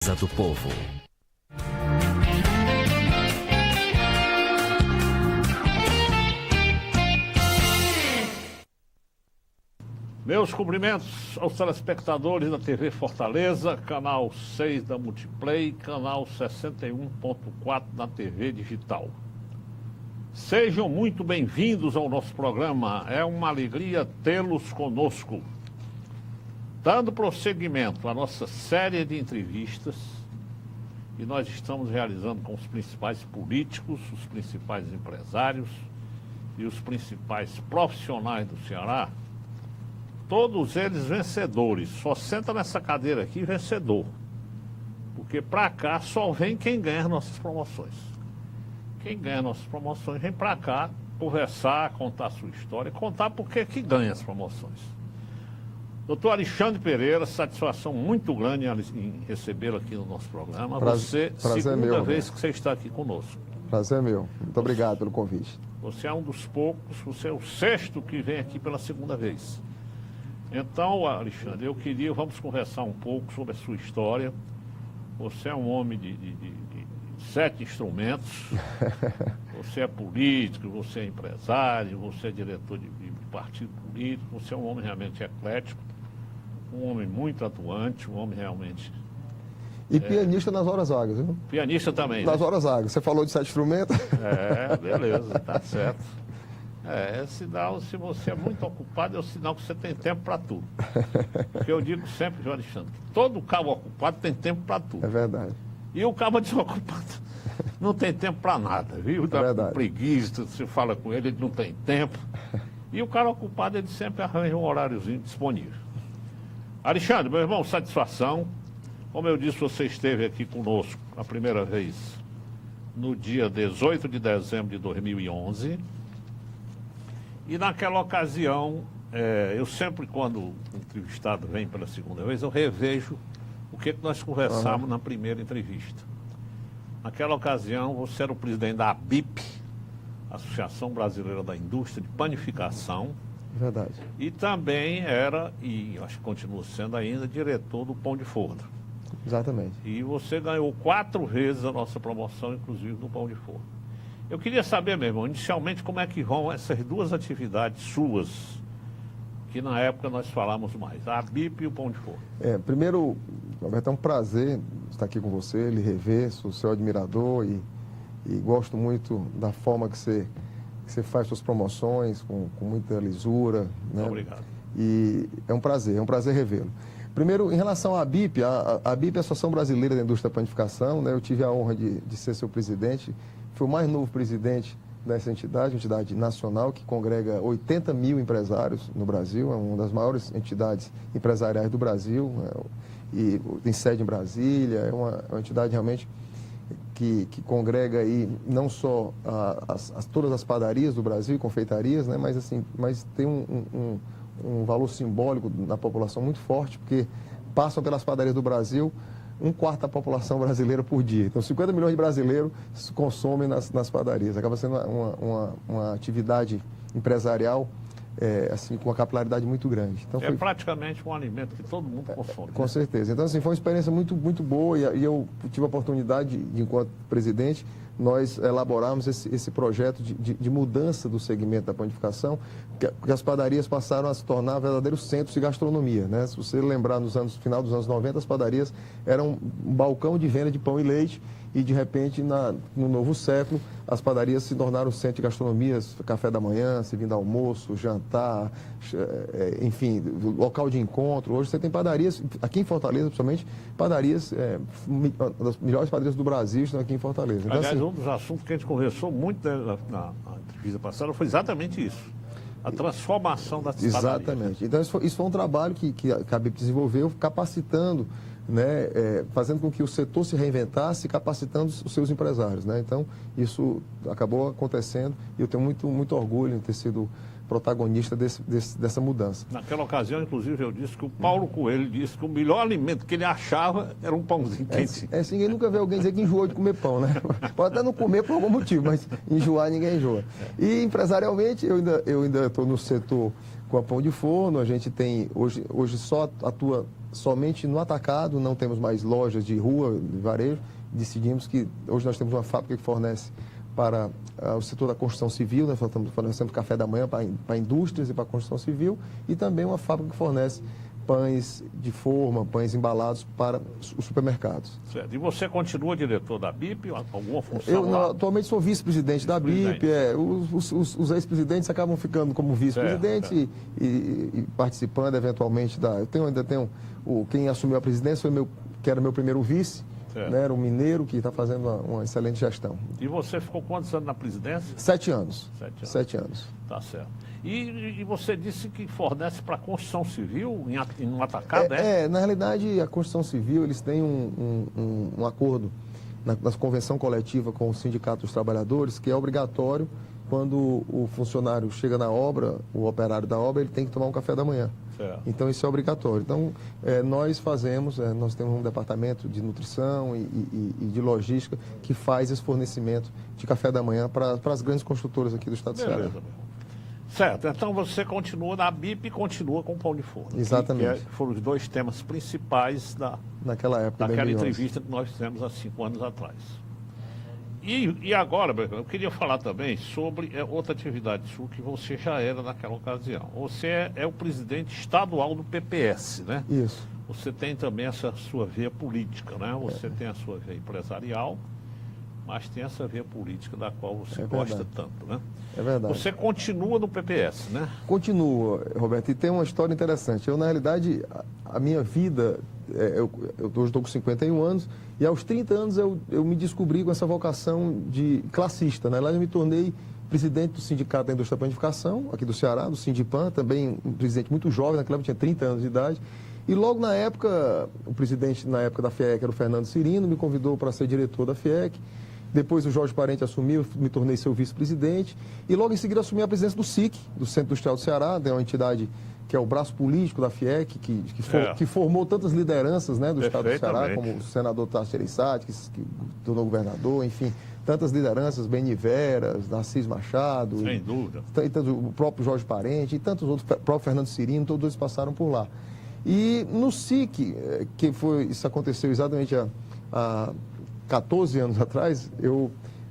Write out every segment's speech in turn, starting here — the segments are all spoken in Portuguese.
Do povo. Meus cumprimentos aos telespectadores da TV Fortaleza, canal 6 da Multiplay, canal 61.4 da TV Digital. Sejam muito bem-vindos ao nosso programa, é uma alegria tê-los conosco. Dando prosseguimento à nossa série de entrevistas, que nós estamos realizando com os principais políticos, os principais empresários e os principais profissionais do Ceará, todos eles vencedores. Só senta nessa cadeira aqui vencedor, porque para cá só vem quem ganha nossas promoções. Quem ganha nossas promoções vem para cá conversar, contar a sua história, contar por que ganha as promoções. Doutor Alexandre Pereira, satisfação muito grande em recebê-lo aqui no nosso programa. Prazer Segunda meu, vez que você está aqui conosco. Prazer meu. Muito obrigado pelo convite. Você é um dos poucos, você é o sexto que vem aqui pela segunda vez. Então, Alexandre, vamos conversar um pouco sobre a sua história. Você é um homem de 7 instrumentos. Você é político, você é empresário, você é diretor de partido político, você é um homem realmente eclético. Um homem muito atuante, um homem realmente... E pianista nas horas vagas, viu? Pianista também, Nas né? horas vagas. Você falou de 7 instrumentos? Beleza, tá certo. É sinal, se você é muito ocupado, é o sinal que você tem tempo para tudo. Porque eu digo sempre, João Alexandre, que todo cabo ocupado tem tempo para tudo. É verdade. E o cabo desocupado não tem tempo para nada, viu? Dá verdade. Preguiça, você fala com ele, ele não tem tempo. E o cara ocupado, ele sempre arranja um horáriozinho disponível. Alexandre, meu irmão, satisfação. Como eu disse, você esteve aqui conosco a primeira vez no dia 18 de dezembro de 2011. E naquela ocasião, eu sempre, quando o entrevistado vem pela segunda vez, eu revejo o que nós conversamos na primeira entrevista. Naquela ocasião, você era o presidente da ABIP, Associação Brasileira da Indústria de Panificação. Verdade. E também era, e acho que continua sendo ainda, diretor do Pão de Forno. Exatamente. E você ganhou 4 vezes a nossa promoção, inclusive do Pão de Forno. Eu queria saber, meu irmão, inicialmente como é que vão essas duas atividades suas, que na época nós falamos mais, a ABIP e o Pão de Forno. Primeiro, Roberto, é um prazer estar aqui com você, lhe rever, sou seu admirador e gosto muito da forma que você faz suas promoções, com muita lisura. Né? Obrigado. E é um prazer revê-lo. Primeiro, em relação à ABIP, a ABIP é a Associação Brasileira da Indústria da Panificação, né? Eu tive a honra de ser seu presidente, fui o mais novo presidente dessa entidade, uma entidade nacional que congrega 80 mil empresários no Brasil, é uma das maiores entidades empresariais do Brasil, né? E tem sede em Brasília, é uma entidade realmente que congrega aí não só todas as padarias do Brasil e confeitarias, né? Mas tem um valor simbólico na população muito forte, porque passam pelas padarias do Brasil 1/4 da população brasileira por dia. Então, 50 milhões de brasileiros consomem nas padarias. Acaba sendo uma atividade empresarial com uma capilaridade muito grande. Então, é praticamente um alimento que todo mundo consome. Com certeza. Então, assim, foi uma experiência muito, muito boa e eu tive a oportunidade, enquanto presidente, nós elaborarmos esse projeto de mudança do segmento da panificação, que as padarias passaram a se tornar verdadeiros centros de gastronomia, né? Se você lembrar, final dos anos 90, as padarias eram um balcão de venda de pão e leite e, de repente, no novo século, as padarias se tornaram centro de gastronomia, café da manhã, servindo almoço, jantar, enfim, local de encontro. Hoje você tem padarias, aqui em Fortaleza, principalmente, padarias, das melhores padarias do Brasil estão aqui em Fortaleza. Então, aliás, assim, um dos assuntos que a gente conversou muito na entrevista passada foi exatamente isso. A transformação das padarias. Exatamente. Então, isso foi um trabalho que a ABIP desenvolveu, capacitando, né, fazendo com que o setor se reinventasse e capacitando os seus empresários. Né? Então, isso acabou acontecendo e eu tenho muito, muito orgulho em ter sido protagonista dessa mudança. Naquela ocasião, inclusive, eu disse que o Paulo Coelho disse que o melhor alimento que ele achava era um pãozinho quente. Assim, ninguém nunca vê alguém dizer que enjoou de comer pão, né? Pode até não comer por algum motivo, mas enjoar ninguém enjoa. E empresarialmente, eu ainda estou no setor com a Pão de Forno. A gente tem, hoje só atua somente no atacado, não temos mais lojas de rua, de varejo. Decidimos que hoje nós temos uma fábrica que fornece para o setor da construção civil, né? Estamos fornecendo café da manhã para indústrias e para a construção civil, e também uma fábrica que fornece pães de forma, pães embalados para os supermercados. Certo. E você continua diretor da BIP, alguma função lá? Atualmente sou vice-presidente da BIP. Os ex-presidentes acabam ficando como vice-presidente e participando eventualmente da... Ainda tenho quem assumiu a presidência que era meu primeiro vice, né, era um mineiro que está fazendo uma excelente gestão. E você ficou quantos anos na presidência? 7 anos. 7 anos. Tá certo. E você disse que fornece para a construção civil em um atacado, na realidade, a construção civil, eles têm um acordo na convenção coletiva com o Sindicato dos Trabalhadores, que é obrigatório quando o funcionário chega na obra, o operário da obra, ele tem que tomar um café da manhã. Certo. Então, isso é obrigatório. Então, nós temos um departamento de nutrição e de logística que faz esse fornecimento de café da manhã para as grandes construtoras aqui do estado do Ceará. Certo, então você continua na BIP e continua com o Pão de Forno. Exatamente. Que foram os dois temas principais naquela época, daquela entrevista que nós fizemos há 5 anos atrás. E agora, eu queria falar também sobre outra atividade sua que você já era naquela ocasião. Você é o presidente estadual do PPS, né? Isso. Você tem também essa sua veia política, né? Você tem a sua veia empresarial, mas tem essa veia política da qual você gosta tanto, né? É verdade. Você continua no PPS, né? Continua, Roberto, e tem uma história interessante. Eu, na realidade, a minha vida, hoje estou com 51 anos, e aos 30 anos eu me descobri com essa vocação de classista, né? Lá eu me tornei presidente do Sindicato da Indústria da Panificação, aqui do Ceará, do Sindipan, também um presidente muito jovem, naquela época tinha 30 anos de idade. E logo na época, o presidente na época da FIEC era o Fernando Cirino, me convidou para ser diretor da FIEC. Depois o Jorge Parente assumiu, me tornei seu vice-presidente. E logo em seguida assumi a presidência do SIC, do Centro Industrial do Ceará, é uma entidade que é o braço político da FIEC, que formou tantas lideranças, né, do estado do Ceará, como o senador Tasso Gereissati, que tornou governador, enfim, tantas lideranças, Beniveras, Narciso Machado. Sem dúvida. O próprio Jorge Parente e tantos outros, o próprio Fernando Cirino, todos eles passaram por lá. E no SIC, isso aconteceu exatamente há 14 anos atrás, eu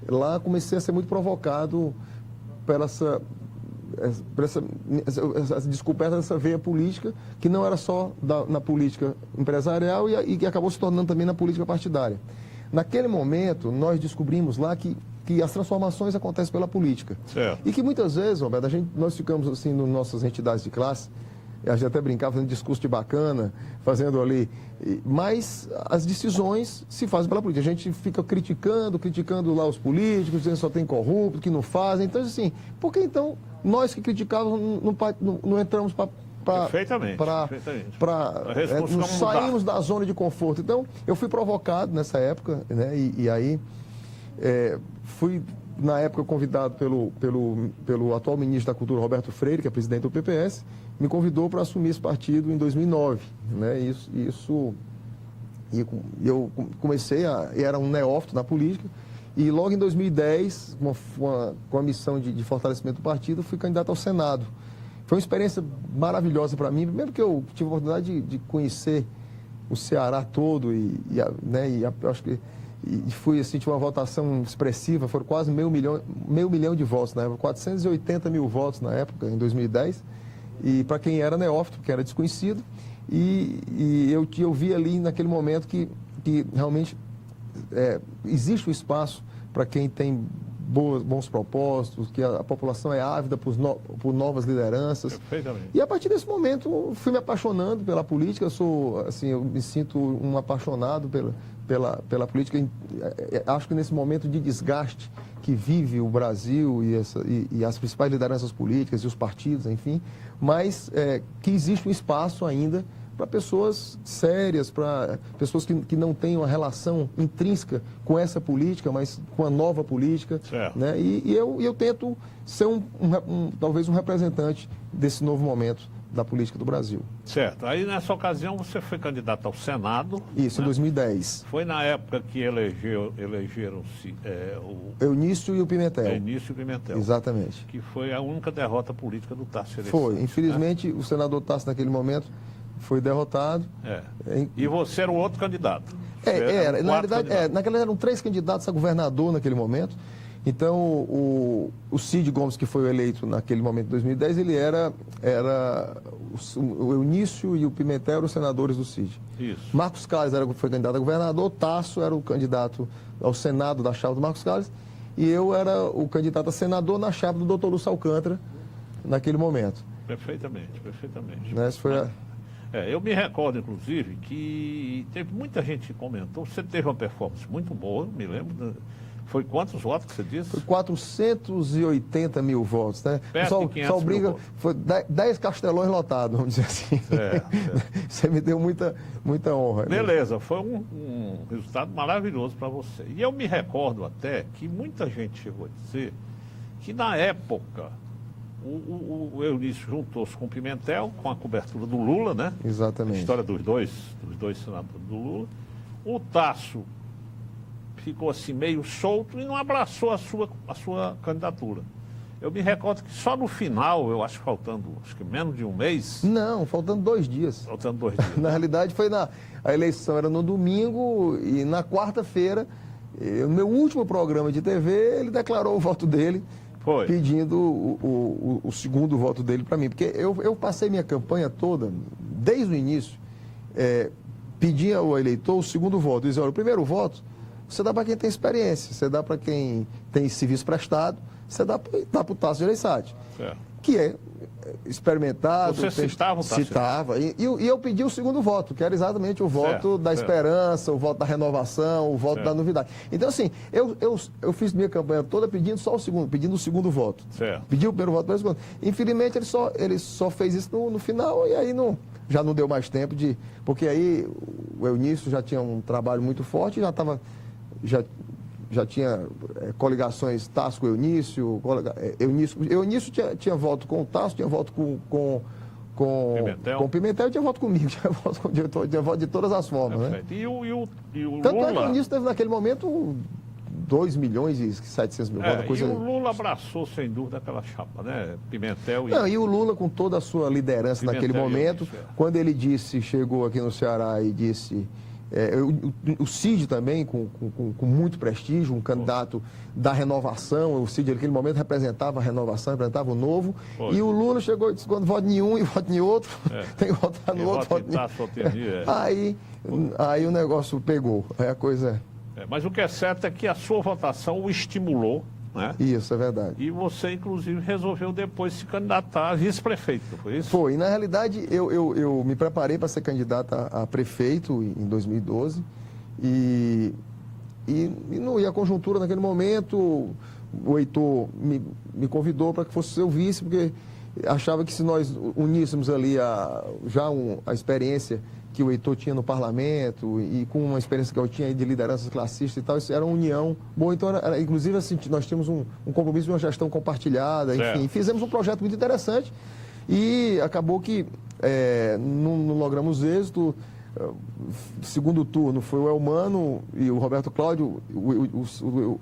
lá comecei a ser muito provocado por essa descoberta dessa veia política, que não era só na política empresarial e que acabou se tornando também na política partidária. Naquele momento, nós descobrimos lá que as transformações acontecem pela política. Certo. E que muitas vezes, Roberto, nós ficamos assim nas nossas entidades de classe, a gente até brincava fazendo discurso de bacana, fazendo ali, mas as decisões se fazem pela política. A gente fica criticando lá os políticos, dizendo que só tem corrupto, que não fazem. Então, assim, por que então nós que criticávamos não entramos para saímos da zona de conforto? Então, eu fui provocado nessa época, né? E aí fui, na época, convidado pelo atual ministro da Cultura, Roberto Freire, que é presidente do PPS, me convidou para assumir esse partido em 2009. Né? E eu comecei era um neófito na política, e logo em 2010, com a missão de fortalecimento do partido, fui candidato ao Senado. Foi uma experiência maravilhosa para mim, primeiro que eu tive a oportunidade de conhecer o Ceará todo, eu acho que fui assim, tive uma votação expressiva, foram quase meio milhão de votos na época, 480 mil votos na época, em 2010, e para quem era neófito, que era desconhecido, e eu vi ali naquele momento que realmente existe um espaço para quem tem bons propósitos, que a população é ávida por novas lideranças. Perfeitamente. E a partir desse momento fui me apaixonando pela política. Eu me sinto um apaixonado pela política. Acho que nesse momento de desgaste que vive o Brasil e as principais lideranças políticas e os partidos, enfim, mas que existe um espaço ainda para pessoas sérias, para pessoas que não têm uma relação intrínseca com essa política, mas com a nova política. Né? E eu tento ser talvez um representante desse novo momento da política do Brasil. Certo. Aí, nessa ocasião, você foi candidato ao Senado. Isso, né? Em 2010. Foi na época que elegeram-se o Eunício e o Pimentel. Eunício e o Pimentel. Exatamente. Que foi a única derrota política do Tasso Gereissati. Foi. Infelizmente, o senador Tasso, naquele momento, foi derrotado. E você era o outro candidato. Na realidade, naquela eram 3 candidatos a governador naquele momento. Então, o Cid Gomes, que foi eleito naquele momento, em 2010, ele era o Eunício e o Pimentel eram os senadores do Cid. Isso. Marcos Carlos foi candidato a governador, Tasso era o candidato ao Senado da chapa do Marcos Carlos, e eu era o candidato a senador na chapa do Dr. Lúcio Alcântara, naquele momento. Perfeitamente. Né? Isso foi eu me recordo, inclusive, que teve muita gente que comentou, você teve uma performance muito boa, me lembro. Foi quantos votos que você disse? Foi 480 mil votos, né? Perto de 500 mil votos. Foi 10 castelões lotados, vamos dizer assim. Você me deu muita honra. Beleza, né? Foi um resultado maravilhoso para você. E eu me recordo até que muita gente chegou a dizer que na época o Eunício juntou-se com o Pimentel, com a cobertura do Lula, né? Exatamente. A história dos dois senadores do Lula. O Tasso ficou assim meio solto e não abraçou a sua candidatura. Eu me recordo que só no final, eu acho faltando menos de um mês... Não, faltando 2 dias. Faltando 2 dias. Na realidade, a eleição era no domingo e na quarta-feira, no meu último programa de TV, ele declarou o voto dele, pedindo o segundo voto dele para mim. Porque eu passei minha campanha toda, desde o início, pedia ao eleitor o segundo voto. Dizia, olha, o primeiro voto você dá para quem tem experiência, você dá para quem tem serviço prestado, você dá para o Tasso Gereissati, que é experimentado. Você citava o Tasso? Citava. E eu pedi o segundo voto, que era exatamente o voto da esperança, o voto da renovação, o voto da novidade. Então, assim, eu fiz minha campanha toda pedindo o segundo voto. Pedi o primeiro voto, o segundo. Infelizmente, ele só fez isso no final e aí já não deu mais tempo porque aí o Eunício já tinha um trabalho muito forte, já tinha coligações Tasso com Eunício, Eunício tinha voto com o Tasso, tinha voto com o Pimentel e tinha voto comigo, tinha voto de todas as formas. Né? E o Tanto Lula... é que o Eunício teve naquele momento 2 milhões e 700 mil votos. E o Lula abraçou, sem dúvida, aquela chapa, né? Pimentel e... Não, e o Lula, com toda a sua liderança naquele momento, quando ele chegou aqui no Ceará e disse... o Cid também, com muito prestígio, um candidato da renovação. O Cid, naquele momento, representava a renovação, representava o novo. E o Lula chegou e disse: quando voto em um e voto em outro, tem que votar no outro. Aí o negócio pegou. Aí a coisa. Mas o que é certo é que a sua votação o estimulou. Né? Isso, é verdade. E você, inclusive, resolveu depois se candidatar a vice-prefeito, foi isso? Foi. Na realidade, eu me preparei para ser candidato a prefeito em 2012 e a conjuntura naquele momento, o Heitor me convidou para que fosse seu vice, porque achava que se nós uníssemos ali a experiência que o Heitor tinha no parlamento e com uma experiência que eu tinha de lideranças classistas e tal, isso era uma união boa. Então, inclusive, assim, nós tínhamos um compromisso de uma gestão compartilhada, enfim, fizemos um projeto muito interessante e acabou que não logramos êxito. Segundo turno foi o Elmano e o Roberto Cláudio,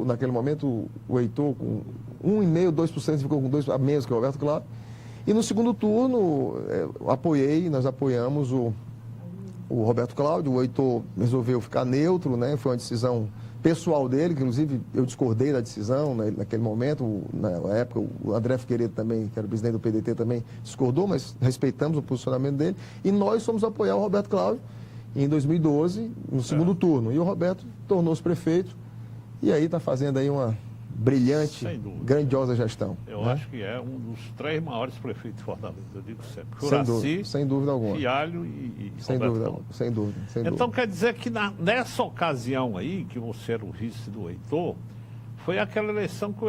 naquele momento o Heitor com 1,5%, 2%, ficou com 2% a menos que o Roberto Cláudio. E no segundo turno, nós apoiamos o Roberto Cláudio. O Heitor resolveu ficar neutro, né? Foi uma decisão pessoal dele, que inclusive eu discordei da decisão, né, naquele momento. Na época, o André Figueiredo também, que era o presidente do PDT, também discordou, mas respeitamos o posicionamento dele. E nós fomos apoiar o Roberto Cláudio em 2012, no segundo turno. E o Roberto tornou-se prefeito e aí está fazendo aí uma brilhante, grandiosa gestão. Eu acho que é um dos 3 maiores prefeitos de Fortaleza, eu digo sempre. Juraci, sem dúvida alguma. Fialho e sem dúvida, sem dúvida. Então quer dizer que nessa ocasião aí, que você era o vice do Heitor, Foi aquela eleição que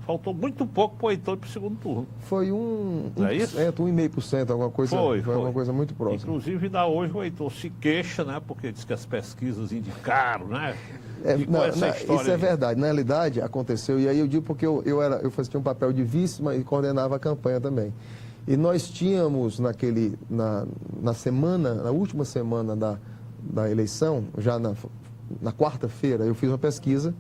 faltou muito pouco para o Heitor ir para o segundo turno. Foi Não é isso? 1,5%, alguma coisa. Foi alguma coisa muito próxima. Inclusive, ainda hoje o Heitor se queixa, né? Porque diz que as pesquisas indicaram, né? Isso é verdade. Na realidade, aconteceu, e aí eu digo porque eu tinha um papel de vice e coordenava a campanha também. E nós tínhamos na última semana da eleição, já na quarta-feira, eu fiz uma pesquisa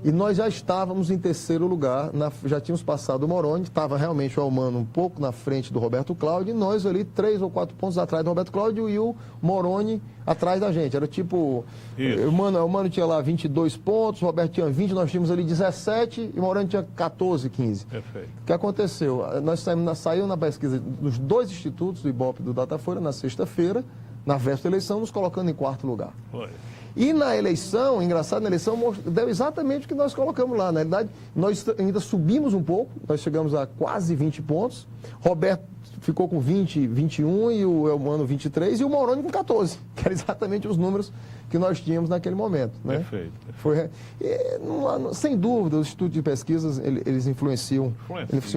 e nós já estávamos em terceiro lugar, já tínhamos passado o Moroni, estava realmente o Elmano um pouco na frente do Roberto Cláudio, e nós ali 3 ou 4 pontos atrás do Roberto Cláudio e o Moroni atrás da gente. Era tipo, o Elmano tinha lá 22 pontos, o Roberto tinha 20, nós tínhamos ali 17 e o Moroni tinha 14, 15. Perfeito. O que aconteceu? Nós saímos na pesquisa dos 2 institutos do Ibope e do Datafolha na sexta-feira, na véspera da eleição, nos colocando em quarto lugar. Foi. E na eleição, engraçado, na eleição deu exatamente o que nós colocamos lá. Na realidade, nós ainda subimos um pouco, nós chegamos a quase 20 pontos. Roberto ficou com 20, 21 e o Elmano 23 e o Moroni com 14, que eram exatamente os números que nós tínhamos naquele momento. Né? Perfeito. Sem dúvida, os institutos de pesquisas, eles influenciam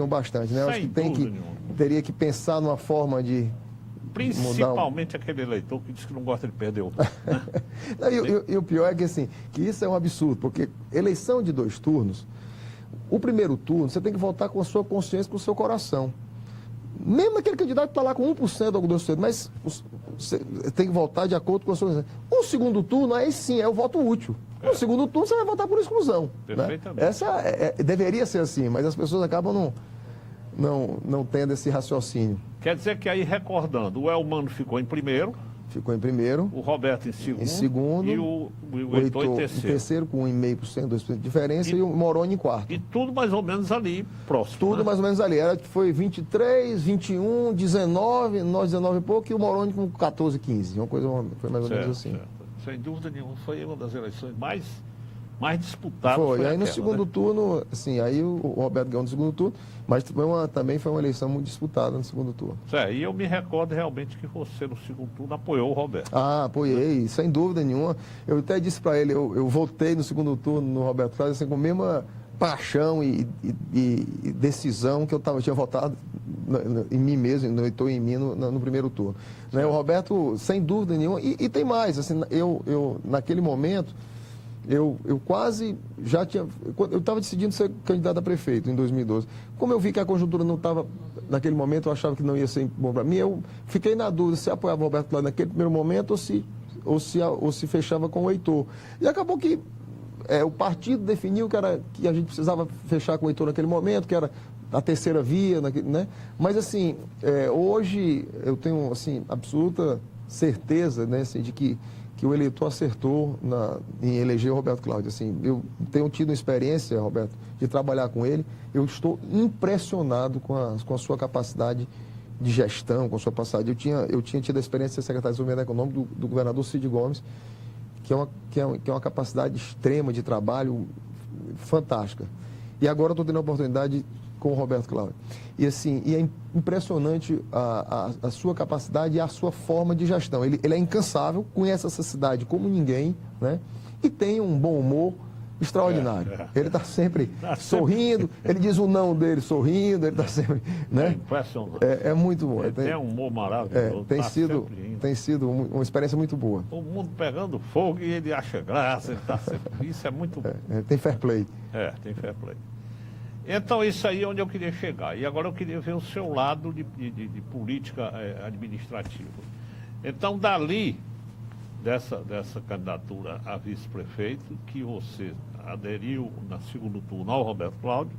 bastante. Né? Eu acho que teria que pensar numa forma de... Principalmente aquele eleitor que diz que não gosta de perder o voto. Né? E o pior é que, assim, que isso é um absurdo, porque eleição de 2 turnos, o primeiro turno você tem que votar com a sua consciência, com o seu coração. Mesmo aquele candidato que está lá com 1% ou 2%, mas você tem que votar de acordo com a sua consciência. O segundo turno, aí sim, é o voto útil. No segundo turno você vai votar por exclusão. Perfeitamente. Né? Essa deveria ser assim, mas as pessoas acabam não tendo esse raciocínio. Quer dizer que aí, recordando, o Elmano ficou em primeiro. Ficou em primeiro. O Roberto em segundo. E o Heitor em terceiro. Em terceiro, com 1,5%, 2% de diferença, e o Moroni em quarto. E tudo mais ou menos ali, próximo. Tudo mais ou menos ali. Foi 23, 21, 19, nós 19 e pouco, e o Moroni com 14, 15. Foi mais ou menos assim. Certo. Sem dúvida nenhuma, foi uma das eleições mais disputadas. Foi aí no segundo turno, assim, aí o Roberto ganhou no segundo turno, mas também foi uma eleição muito disputada no segundo turno. E eu me recordo realmente que você no segundo turno apoiou o Roberto. Apoiei, sem dúvida nenhuma. Eu até disse para ele, eu votei no segundo turno no Roberto Cláudio, assim, com a mesma paixão e decisão que eu tinha votado em mim mesmo, no Heitor e em mim no primeiro turno. Né? O Roberto, sem dúvida nenhuma, e tem mais, assim, eu naquele momento, eu quase já tinha... Eu estava decidindo ser candidato a prefeito em 2012. Como eu vi que a conjuntura não estava... Naquele momento eu achava que não ia ser bom para mim, eu fiquei na dúvida se apoiava o Roberto Cláudio naquele primeiro momento ou se fechava com o Heitor. E acabou que o partido definiu que a gente precisava fechar com o Heitor naquele momento, que era a terceira via, né? Mas assim, hoje eu tenho assim, absoluta certeza, né, assim, de que o eleitor acertou em eleger o Roberto Cláudio. Assim, eu tenho tido experiência, Roberto, de trabalhar com ele. Eu estou impressionado com a sua capacidade de gestão, com a sua passagem. Eu tinha tido a experiência de ser secretário de Desenvolvimento Econômico do governador Cid Gomes, que é uma capacidade extrema de trabalho fantástica. E agora estou tendo a oportunidade com o Roberto Cláudio. E assim, é impressionante a sua capacidade e a sua forma de gestão. Ele é incansável, conhece essa cidade como ninguém, né? E tem um bom humor extraordinário. Ele está sempre sorrindo, ele diz o não dele sorrindo, ele está sempre... Né? É impressionante. É muito bom. Ele tem um humor maravilhoso. Tem sido uma experiência muito boa. O mundo pegando fogo e ele acha graça, ele tá sempre... Isso é muito bom. Tem fair play. Tem fair play. Então, isso aí é onde eu queria chegar. E agora eu queria ver o seu lado de política administrativa. Então, dali, dessa candidatura a vice-prefeito, que você aderiu no segundo turno ao Roberto Cláudio,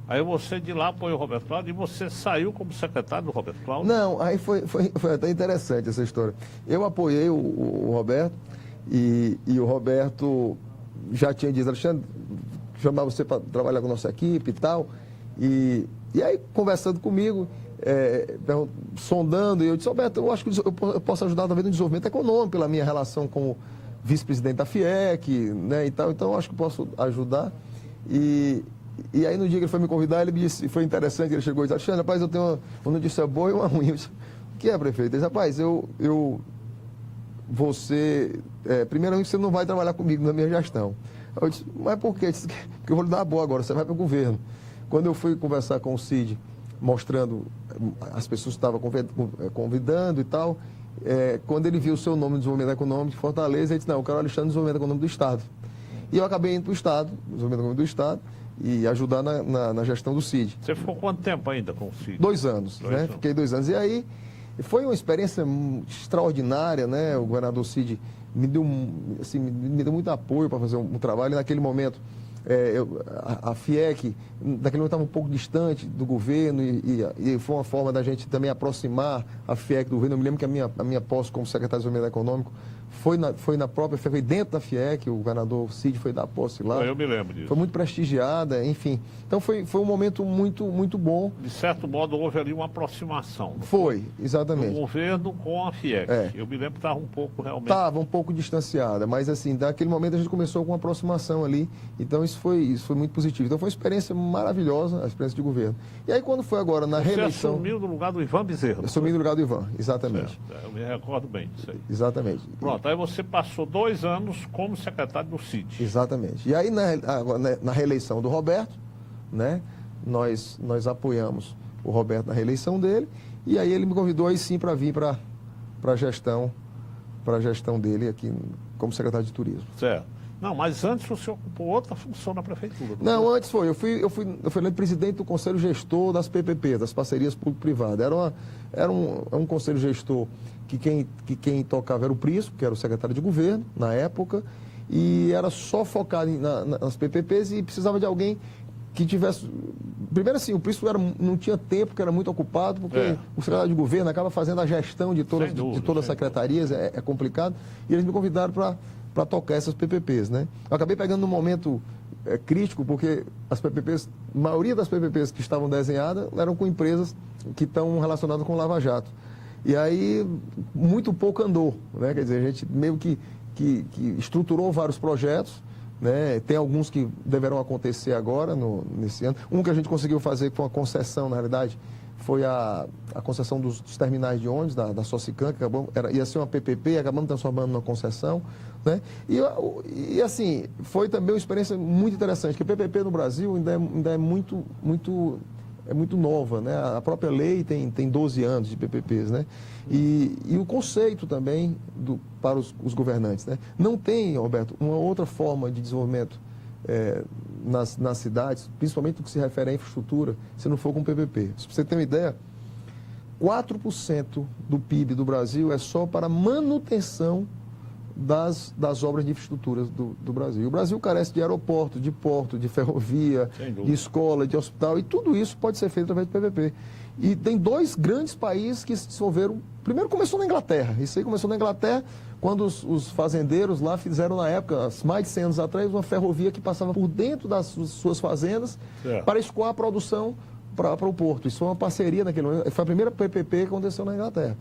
aí você de lá apoiou o Roberto Cláudio e você saiu como secretário do Roberto Cláudio? Não, aí foi até interessante essa história. Eu apoiei o Roberto e o Roberto já tinha dito, Alexandre, chamar você para trabalhar com a nossa equipe e tal. E aí, conversando comigo, sondando, e eu disse, Roberto, eu acho que eu posso ajudar talvez no desenvolvimento econômico, pela minha relação com o vice-presidente da FIEC, né, e tal, então eu acho que posso ajudar. E aí, no dia que ele foi me convidar, ele me disse, foi interessante, ele chegou e disse, Alexandre, rapaz, eu tenho uma notícia boa e uma ruim. Eu disse, o que é, prefeito? Ele disse, rapaz, primeiramente, você não vai trabalhar comigo na minha gestão. Eu disse, mas por quê? Disse, porque eu vou lhe dar uma boa agora, você vai para o governo. Quando eu fui conversar com o Cid, mostrando as pessoas que estavam convidando e tal, quando ele viu o seu nome no desenvolvimento econômico de Fortaleza, ele disse, não, eu quero o Alexandre no desenvolvimento econômico do Estado. E eu acabei indo para o Estado, desenvolvimento econômico do Estado, e ajudar na gestão do Cid. Você ficou quanto tempo ainda com o Cid? 2 anos, né? Fiquei 2 anos. E aí, foi uma experiência extraordinária, né? O governador Cid me deu muito apoio para fazer um trabalho. E naquele momento, a FIEC, naquele momento estava um pouco distante do governo e foi uma forma da gente também aproximar a FIEC do governo. Eu me lembro que a minha posse como secretário de Desenvolvimento Econômico foi na própria FIEC, foi dentro da FIEC, o governador Cid foi dar posse lá. Eu me lembro disso. Foi muito prestigiada, enfim. Então foi um momento muito bom. De certo modo, houve ali uma aproximação. Foi, exatamente. Do governo com a FIEC. Eu me lembro que estava um pouco realmente... Estava um pouco distanciada, mas assim, daquele momento a gente começou com uma aproximação ali, então isso foi muito positivo. Então foi uma experiência maravilhosa, a experiência de governo. E aí quando foi agora na reeleição... Você assumiu no lugar do Ivan Bezerra. Assumi no lugar do Ivan, exatamente. Eu me recordo bem disso aí. Exatamente. Pronto, aí você passou 2 anos como secretário do Cid. Exatamente. E aí na reeleição do Roberto, né, nós apoiamos o Roberto na reeleição dele, e aí ele me convidou aí sim para vir para a gestão dele aqui como secretário de turismo. Certo. Não, mas antes você ocupou outra função na prefeitura. Não, antes foi. Eu fui presidente do conselho gestor das PPP, das parcerias público-privadas. Era um conselho gestor que quem tocava era o Prisco, que era o secretário de governo na época, e era só focado nas PPPs e precisava de alguém que tivesse... Primeiro assim, o Prisco não tinha tempo, que era muito ocupado, porque o secretário de governo acaba fazendo a gestão de todas as secretarias, é complicado, e eles me convidaram para tocar essas PPPs, né? Eu acabei pegando num momento crítico, porque as PPPs, a maioria das PPPs que estavam desenhadas eram com empresas que estão relacionadas com o Lava Jato. E aí, muito pouco andou, né? Quer dizer, a gente meio que estruturou vários projetos, né? Tem alguns que deverão acontecer agora, nesse ano. Um que a gente conseguiu fazer, que foi uma concessão, na realidade, foi a concessão dos terminais de ônibus, da Socicam, que ia ser uma PPP, acabamos transformando numa concessão, né? E assim, foi também uma experiência muito interessante, porque PPP no Brasil ainda é muito nova, né? A própria lei tem 12 anos de PPPs, né? E o conceito também para os governantes, né? Não tem, Roberto, uma outra forma de desenvolvimento nas cidades, principalmente no que se refere à infraestrutura, se não for com PPP. Se você ter uma ideia, 4% do PIB do Brasil é só para manutenção das obras de infraestrutura do Brasil. O Brasil carece de aeroporto, de porto, de ferrovia, de escola, de hospital, e tudo isso pode ser feito através de PPP. E tem 2 grandes países que se desenvolveram. Primeiro começou na Inglaterra. Isso aí começou na Inglaterra, quando os fazendeiros lá fizeram, na época, mais de 100 anos atrás, uma ferrovia que passava por dentro das suas fazendas para escoar a produção para o porto. Isso foi uma parceria naquele momento. Foi a primeira PPP que aconteceu na Inglaterra.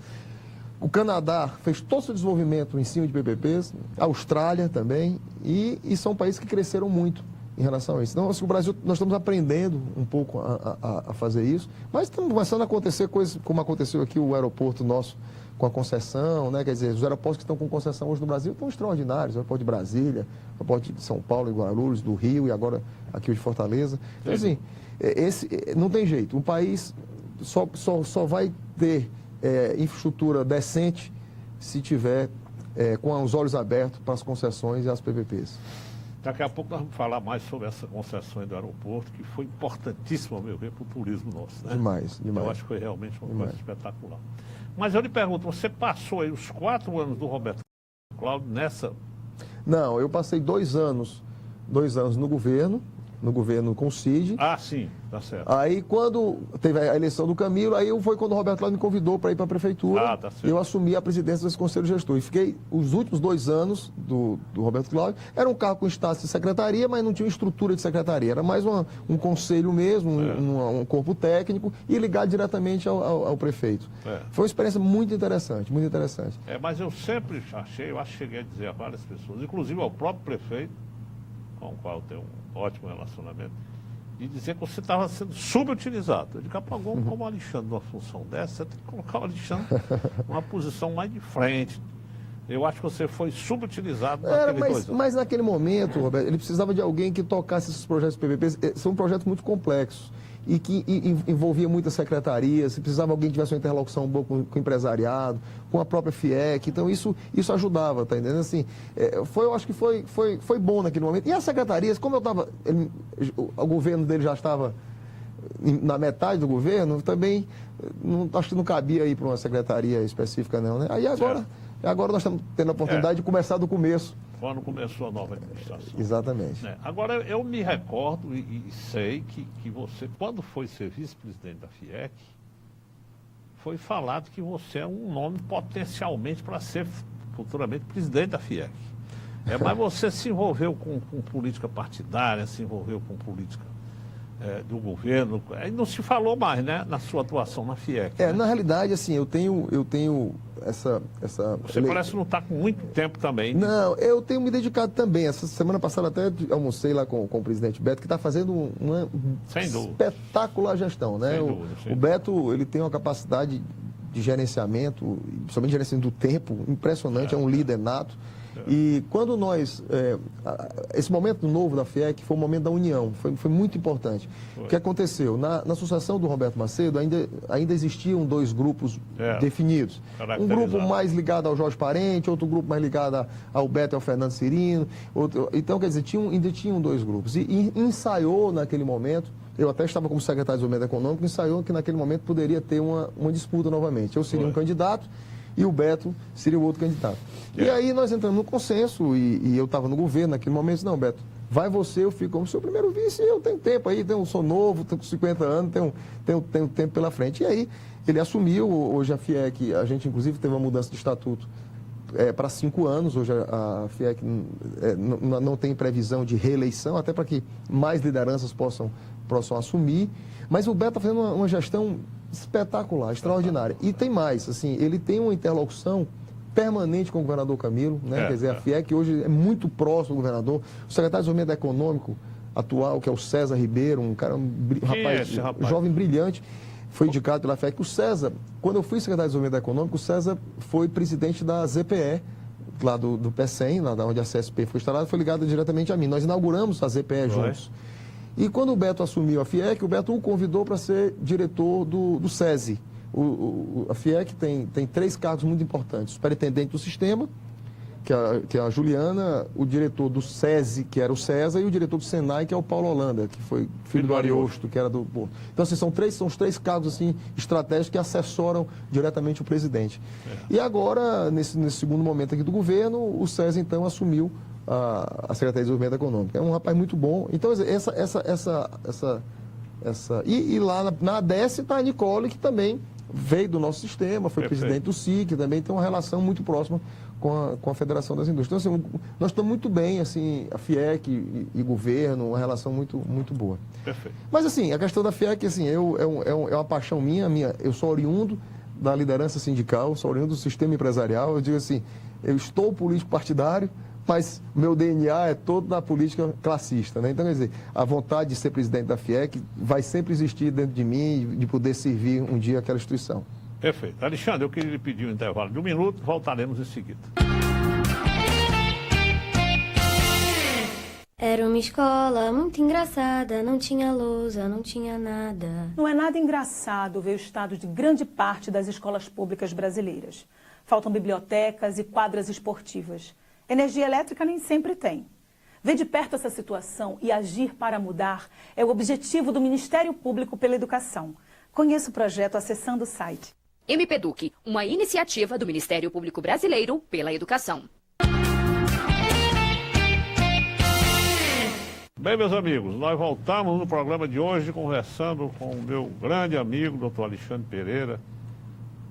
O Canadá fez todo o seu desenvolvimento em cima de PPPs, a Austrália também, e são países que cresceram muito em relação a isso. Então, assim, o Brasil, nós estamos aprendendo um pouco a fazer isso, mas estamos começando a acontecer coisas como aconteceu aqui o aeroporto nosso com a concessão, né? Quer dizer, os aeroportos que estão com concessão hoje no Brasil estão extraordinários, o aeroporto de Brasília, o aeroporto de São Paulo, Guarulhos, do Rio e agora aqui o de Fortaleza. Então, assim, não tem jeito, o país só vai ter infraestrutura decente se tiver com os olhos abertos para as concessões e as PPPs. Daqui a pouco nós vamos falar mais sobre essa concessão do aeroporto, que foi importantíssima, ao meu ver, para o turismo nosso. Né? Demais. Eu acho que foi realmente uma coisa espetacular. Mas eu lhe pergunto, você passou aí os 4 anos do Roberto Cláudio nessa... Não, eu passei 2 anos no governo com o Cid. Ah, sim, tá certo. Aí quando teve a eleição do Camilo, foi quando o Roberto Cláudio me convidou para ir para a prefeitura. Tá certo. Eu assumi a presidência desse conselho gestor. E fiquei os últimos 2 anos do Roberto Cláudio. Era um cargo com status de secretaria, mas não tinha estrutura de secretaria. Era mais um conselho mesmo, um corpo técnico e ligado diretamente ao prefeito. Foi uma experiência muito interessante, muito interessante. Mas eu sempre achei, eu acho que cheguei a dizer a várias pessoas, inclusive ao próprio prefeito, com o qual eu tenho um ótimo relacionamento, de dizer que você estava sendo subutilizado. Eu digo, apagou como o Alexandre numa função dessa, você tem que colocar o Alexandre numa posição mais de frente, Eu acho que você foi subutilizado naqueles 2 anos. Mas naquele momento, Roberto, ele precisava de alguém que tocasse esses projetos PPP. São projetos muito complexos e que envolvia muitas secretarias. Se precisava de alguém que tivesse uma interlocução boa com o empresariado, com a própria FIEC. Então, isso ajudava, tá entendendo? Assim, eu acho que foi bom naquele momento. E as secretarias, como eu estava... O governo dele já estava na metade do governo, também acho que não cabia ir para uma secretaria específica, não, né? Aí agora nós estamos tendo a oportunidade de começar do começo. Quando começou a nova administração. Exatamente. Agora, eu me recordo e sei que você, quando foi ser vice-presidente da FIEC, foi falado que você é um nome potencialmente para ser futuramente presidente da FIEC. Mas você se envolveu com política partidária, se envolveu com política do governo, aí não se falou mais, né, na sua atuação na FIEC. Né? Na realidade, assim, eu tenho essa... Você parece não estar com muito tempo também. Né? Não, eu tenho me dedicado também. Essa semana passada até almocei lá com o presidente Beto, que está fazendo uma espetacular gestão, né? Sem dúvida. O Beto, ele tem uma capacidade de gerenciamento, principalmente gerenciamento do tempo, impressionante, é um líder nato. E quando esse momento novo da FIEC foi o momento da união, foi muito importante. O que aconteceu? Na sucessão do Roberto Macedo, ainda existiam 2 grupos definidos. Um grupo mais ligado ao Jorge Parente, outro grupo mais ligado ao Beto e ao Fernando Cirino. Então, quer dizer, ainda tinham 2 grupos. E ensaiou naquele momento, eu até estava como secretário de Desenvolvimento Econômico, ensaiou que naquele momento poderia ter uma disputa novamente. Eu seria um candidato e o Beto seria o outro candidato. E aí nós entramos no consenso e eu estava no governo naquele momento, disse, não, Beto, vai você, eu fico como seu primeiro vice, eu tenho tempo aí, sou novo, tenho 50 anos, tenho tempo pela frente. E aí ele assumiu, hoje a FIEC, a gente inclusive teve uma mudança de estatuto para 5 anos, hoje a FIEC não tem previsão de reeleição, até para que mais lideranças possam assumir, mas o Beto está fazendo uma gestão espetacular, extraordinária. E tem mais, assim, ele tem uma interlocução permanente com o governador Camilo, né? Quer dizer, a FIEC hoje é muito próximo do governador. O secretário de Desenvolvimento Econômico atual, que é o César Ribeiro, um rapaz jovem, brilhante, foi indicado pela FIEC. O César, quando eu fui secretário de Desenvolvimento Econômico, o César foi presidente da ZPE, lá do PECEM, lá onde a CSP foi instalada, foi ligado diretamente a mim. Nós inauguramos a ZPE juntos. E quando o Beto assumiu a FIEC, o Beto o convidou para ser diretor do SESI. A FIEC tem 3 cargos muito importantes. O superintendente do sistema, que é a Juliana, o diretor do SESI, que era o César, e o diretor do Senai, que é o Paulo Holanda, que foi filho do Ariosto, que era do... Então, assim, são os 3 cargos assim, estratégicos que assessoram diretamente o presidente. E agora, nesse segundo momento aqui do governo, o César, então, assumiu a Secretaria de Desenvolvimento Econômico. É um rapaz muito bom. Então, e lá na ADES está a Nicole, que também veio do nosso sistema, foi presidente do SIC, também tem uma relação muito próxima com a Federação das Indústrias. Então, assim, nós estamos muito bem, assim, a FIEC e governo, uma relação muito, muito boa. Perfeito. Mas, assim, a questão da FIEC, assim, é uma paixão minha, eu sou oriundo da liderança sindical, sou oriundo do sistema empresarial, eu digo assim, eu estou político partidário, mas meu DNA é todo na política classista, né? Então, quer dizer, a vontade de ser presidente da FIEC vai sempre existir dentro de mim, de poder servir um dia aquela instituição. Perfeito. Alexandre, eu queria lhe pedir um intervalo de 1 minuto, voltaremos em seguida. Era uma escola muito engraçada, não tinha lousa, não tinha nada. Não é nada engraçado ver o estado de grande parte das escolas públicas brasileiras. Faltam bibliotecas e quadras esportivas. Energia elétrica nem sempre tem. Ver de perto essa situação e agir para mudar é o objetivo do Ministério Público pela Educação. Conheça o projeto acessando o site. MPEDUC, uma iniciativa do Ministério Público Brasileiro pela Educação. Bem, meus amigos, nós voltamos no programa de hoje conversando com o meu grande amigo, doutor Alexandre Pereira.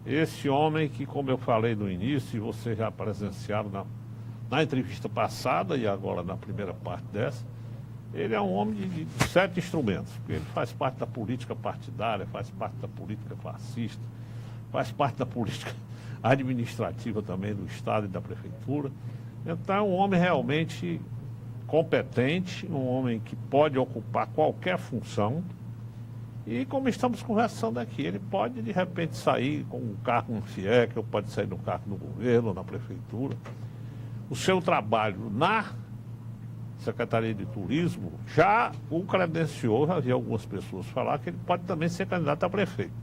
Esse homem que, como eu falei no início, e vocês já presenciaram na entrevista passada e agora na primeira parte dessa, ele é um homem de 7 instrumentos, porque ele faz parte da política partidária, faz parte da política classista, faz parte da política administrativa também do Estado e da Prefeitura. Então é um homem realmente competente, um homem que pode ocupar qualquer função E como estamos conversando aqui, ele pode de repente sair com um cargo no FIEC, ou pode sair no cargo no governo, na prefeitura. O seu trabalho na Secretaria de Turismo já o credenciou, já vi algumas pessoas falar que ele pode também ser candidato a prefeito.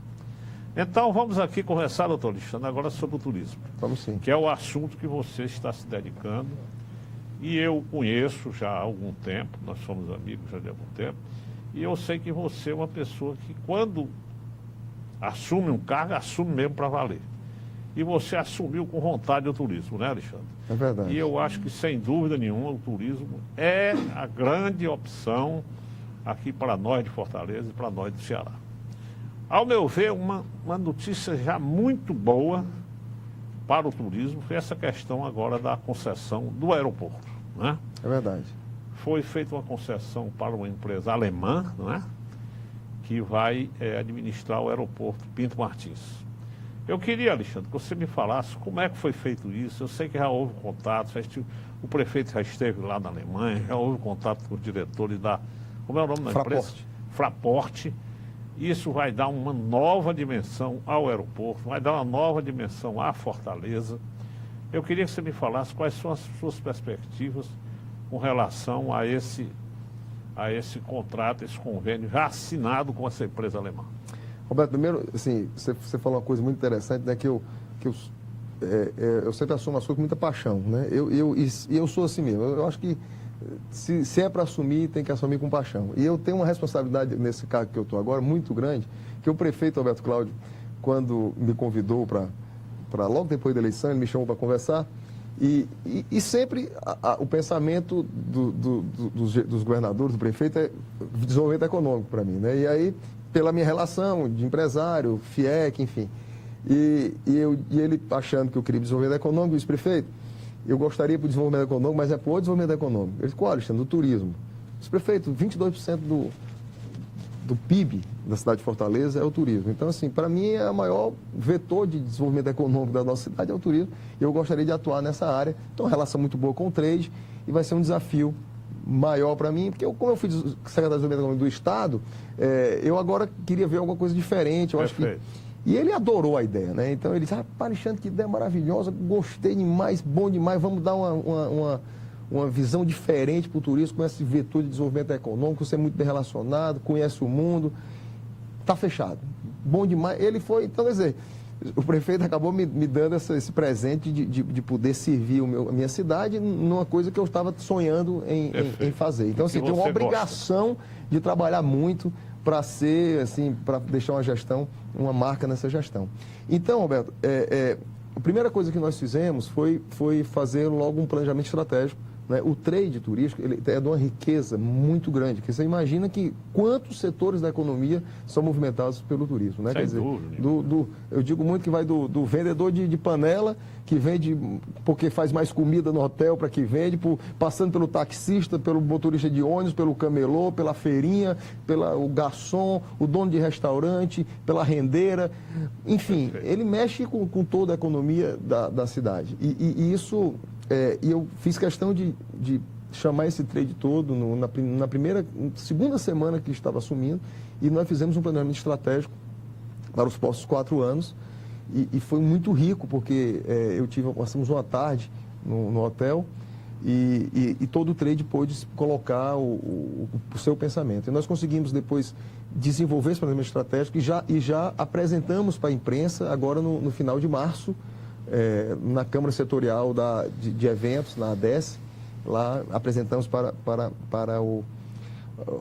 Então vamos aqui conversar, doutor Alexandre, agora sobre o turismo. Vamos sim. Que é o assunto que você está se dedicando. E eu conheço já há algum tempo, nós somos amigos já de algum tempo, e eu sei que você é uma pessoa que quando assume um cargo, assume mesmo para valer. E você assumiu com vontade o turismo, né, Alexandre? É verdade. E eu acho que, sem dúvida nenhuma, o turismo é a grande opção aqui para nós de Fortaleza e para nós do Ceará. Ao meu ver, uma notícia já muito boa para o turismo foi essa questão agora da concessão do aeroporto, né? É verdade. Foi feita uma concessão para uma empresa alemã, não é? Que vai administrar o aeroporto Pinto Martins. Eu queria, Alexandre, que você me falasse como é que foi feito isso. Eu sei que já houve contato, o prefeito já esteve lá na Alemanha, já houve contato com os diretores da... Como é o nome da empresa? Fraport. Isso vai dar uma nova dimensão ao aeroporto, vai dar uma nova dimensão à Fortaleza. Eu queria que você me falasse quais são as suas perspectivas com relação a esse contrato, esse convênio já assinado com essa empresa alemã. Roberto, primeiro, assim, você falou uma coisa muito interessante, né, que eu sempre assumo as coisas com muita paixão, né? Eu sou assim mesmo. Eu acho que se é para assumir, tem que assumir com paixão. E eu tenho uma responsabilidade nesse cargo que eu estou agora muito grande, que o prefeito Roberto Cláudio, quando me convidou para logo depois da eleição, ele me chamou para conversar, e sempre o pensamento dos governadores, do prefeito, é desenvolvimento econômico para mim, né? E aí, pela minha relação de empresário, FIEC, enfim, e ele achando que eu queria desenvolvimento econômico, disse, prefeito, eu gostaria para o desenvolvimento econômico, mas é para o desenvolvimento econômico. Ele disse, qual, Alexandre? Do turismo. Disse, prefeito, 22% do PIB da cidade de Fortaleza é o turismo. Então, assim, para mim, é o maior vetor de desenvolvimento econômico da nossa cidade é o turismo. E eu gostaria de atuar nessa área. Então, uma relação muito boa com o trade e vai ser um desafio maior para mim, porque como eu fui secretário de Desenvolvimento Econômico do Estado, eu agora queria ver alguma coisa diferente. Eu acho que... E ele adorou a ideia, né? Então ele disse, Alexandre, que ideia maravilhosa, gostei demais, bom demais, vamos dar uma visão diferente para o turismo, com esse vetor de desenvolvimento econômico, você é muito bem relacionado, conhece o mundo, está fechado. Bom demais. Ele foi, então, quer dizer, o prefeito acabou me dando esse presente de poder servir a minha cidade numa coisa que eu estava sonhando em fazer. Então, assim, tem uma obrigação de trabalhar muito para ser, assim, para deixar uma marca nessa gestão. Então, Roberto, a primeira coisa que nós fizemos foi fazer logo um planejamento estratégico, né? O trade turístico ele é de uma riqueza muito grande, porque você imagina que quantos setores da economia são movimentados pelo turismo, né? Quer dizer, eu digo muito que vai do vendedor de panela, que vende porque faz mais comida no hotel para que vende, passando pelo taxista, pelo motorista de ônibus, pelo camelô, pela feirinha, o garçom, o dono de restaurante, pela rendeira, enfim, ele mexe com toda a economia da cidade. E isso... E eu fiz questão de chamar esse trade todo na segunda semana que estava assumindo, e nós fizemos um planejamento estratégico para os próximos 4 anos, e foi muito rico, porque nós tivemos uma tarde no hotel, e todo o trade pôde colocar o seu pensamento. E nós conseguimos depois desenvolver esse planejamento estratégico e já apresentamos para a imprensa agora no final de março, na Câmara Setorial de Eventos, na ADES, lá apresentamos para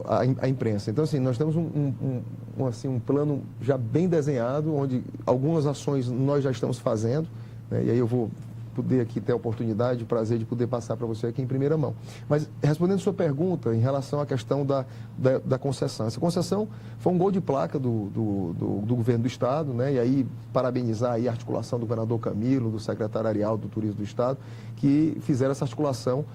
a imprensa. Então, assim, nós temos um plano já bem desenhado, onde algumas ações nós já estamos fazendo, né? E aí eu vou poder aqui ter a oportunidade, o prazer de poder passar para você aqui em primeira mão. Mas, respondendo a sua pergunta em relação à questão da concessão. Essa concessão foi um gol de placa do governo do Estado, né? E aí, parabenizar aí a articulação do governador Camilo, do secretário Arial do Turismo do Estado, que fizeram essa articulação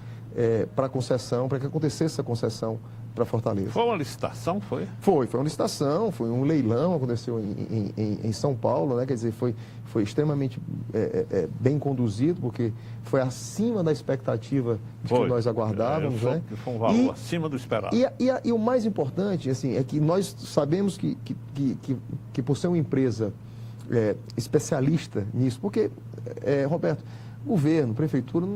para concessão, para que acontecesse essa concessão para Fortaleza. Foi uma licitação, foi? Foi uma licitação, foi um leilão, aconteceu em São Paulo, né? Quer dizer, foi extremamente bem conduzido, porque foi acima da expectativa que nós aguardávamos. Né? Foi um valor acima do esperado. E o mais importante, assim, é que nós sabemos que por ser uma empresa especialista nisso, porque, Roberto, governo, prefeitura,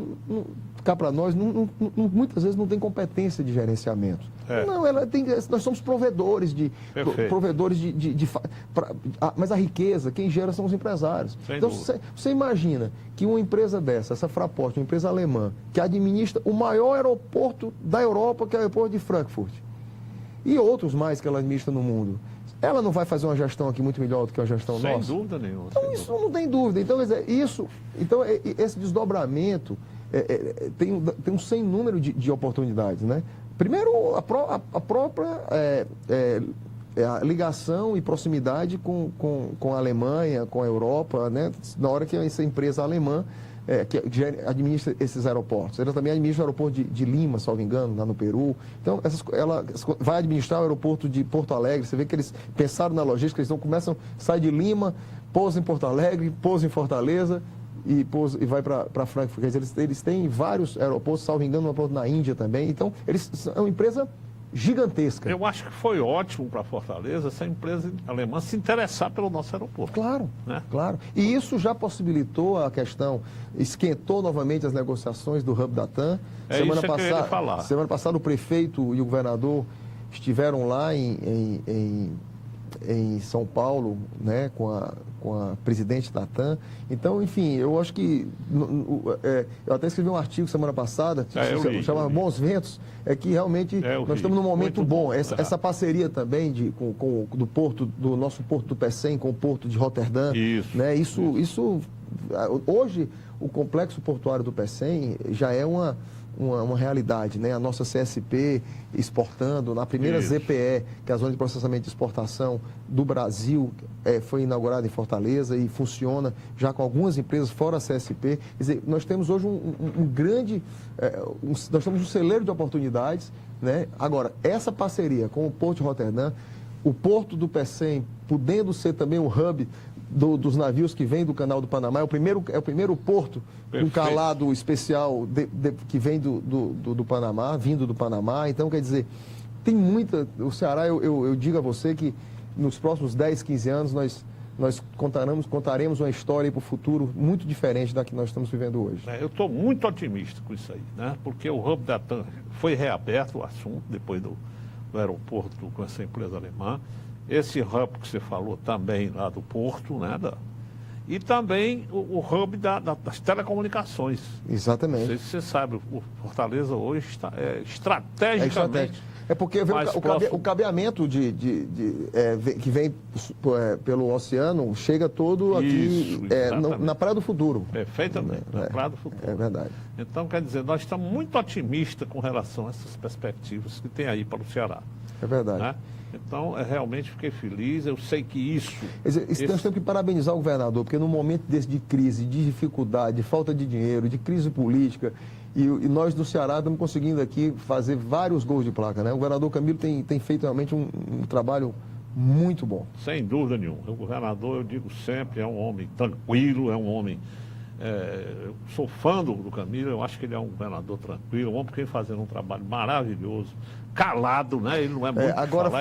cá para nós, muitas vezes não tem competência de gerenciamento. Não, nós somos provedores mas a riqueza, quem gera são os empresários. Então, você imagina que uma empresa dessa, essa Fraport, uma empresa alemã, que administra o maior aeroporto da Europa, que é o aeroporto de Frankfurt, e outros mais que ela administra no mundo, ela não vai fazer uma gestão aqui muito melhor do que uma gestão nossa? Sem dúvida nenhuma. Então, isso não tem dúvida. Então, quer dizer, esse desdobramento tem um sem número de oportunidades, né? Primeiro, a própria a ligação e proximidade com a Alemanha, com a Europa, né? Na hora que essa empresa alemã que administra esses aeroportos. Ela também administra o aeroporto de Lima, salvo engano, lá no Peru. Então, ela vai administrar o aeroporto de Porto Alegre. Você vê que eles pensaram na logística, eles começam, sai de Lima, pousa em Porto Alegre, pousa em Fortaleza e vai para Frankfurt. Quer dizer, eles têm vários aeroportos, salvo engano, um aeroporto na Índia também. Então, eles são uma empresa gigantesca. Eu acho que foi ótimo para Fortaleza essa empresa alemã se interessar pelo nosso aeroporto. Claro, né? Claro. E isso já possibilitou a questão, esquentou novamente as negociações do Hub da TAM. Semana passada o prefeito e o governador estiveram lá em São Paulo, né, com a presidente da TAM. Então, enfim, eu acho que... eu até escrevi um artigo semana passada, chamava Bons Ventos, que realmente nós estamos num momento bom. Essa parceria também do nosso porto do Pecém com o porto de Roterdã. Isso. Hoje, o complexo portuário do Pecém já é uma realidade, né? A nossa CSP exportando, na primeira ZPE, que é a Zona de Processamento e Exportação do Brasil, foi inaugurada em Fortaleza e funciona já com algumas empresas fora a CSP. Quer dizer, nós temos hoje um grande, nós temos um celeiro de oportunidades, né? Agora, essa parceria com o Porto de Roterdã, o Porto do Pecém, podendo ser também um hub dos navios que vêm do Canal do Panamá, é o primeiro porto com calado especial que vem do Panamá, vindo do Panamá. Então, quer dizer, tem muita... O Ceará, eu digo a você que nos próximos 10, 15 anos nós contaremos uma história para o futuro muito diferente da que nós estamos vivendo hoje. Eu estou muito otimista com isso aí, né? Porque o Hub da TAM foi reaberto, o assunto, depois do aeroporto com essa empresa alemã. Esse hub que você falou também lá do Porto, né? E também o hub das telecomunicações. Exatamente. Não sei se você sabe, o Fortaleza hoje está estrategicamente. Porque o cabeamento que vem pelo oceano chega todo aqui na Praia do Futuro. Perfeitamente, na Praia do Futuro. É verdade. Então, quer dizer, nós estamos muito otimistas com relação a essas perspectivas que tem aí para o Ceará. É verdade. Né? Então, realmente fiquei feliz. Eu sei que isso... Nós temos que parabenizar o governador, porque num momento desse de crise, de dificuldade, de falta de dinheiro, de crise política, e nós do Ceará estamos conseguindo aqui fazer vários gols de placa, né? O governador Camilo tem feito realmente um trabalho muito bom. Sem dúvida nenhuma. O governador, eu digo sempre, é um homem tranquilo, é um homem... eu sou fã do Camilo, eu acho que ele é um governador tranquilo, um homem que vem fazendo um trabalho maravilhoso, calado, né? Ele não é muito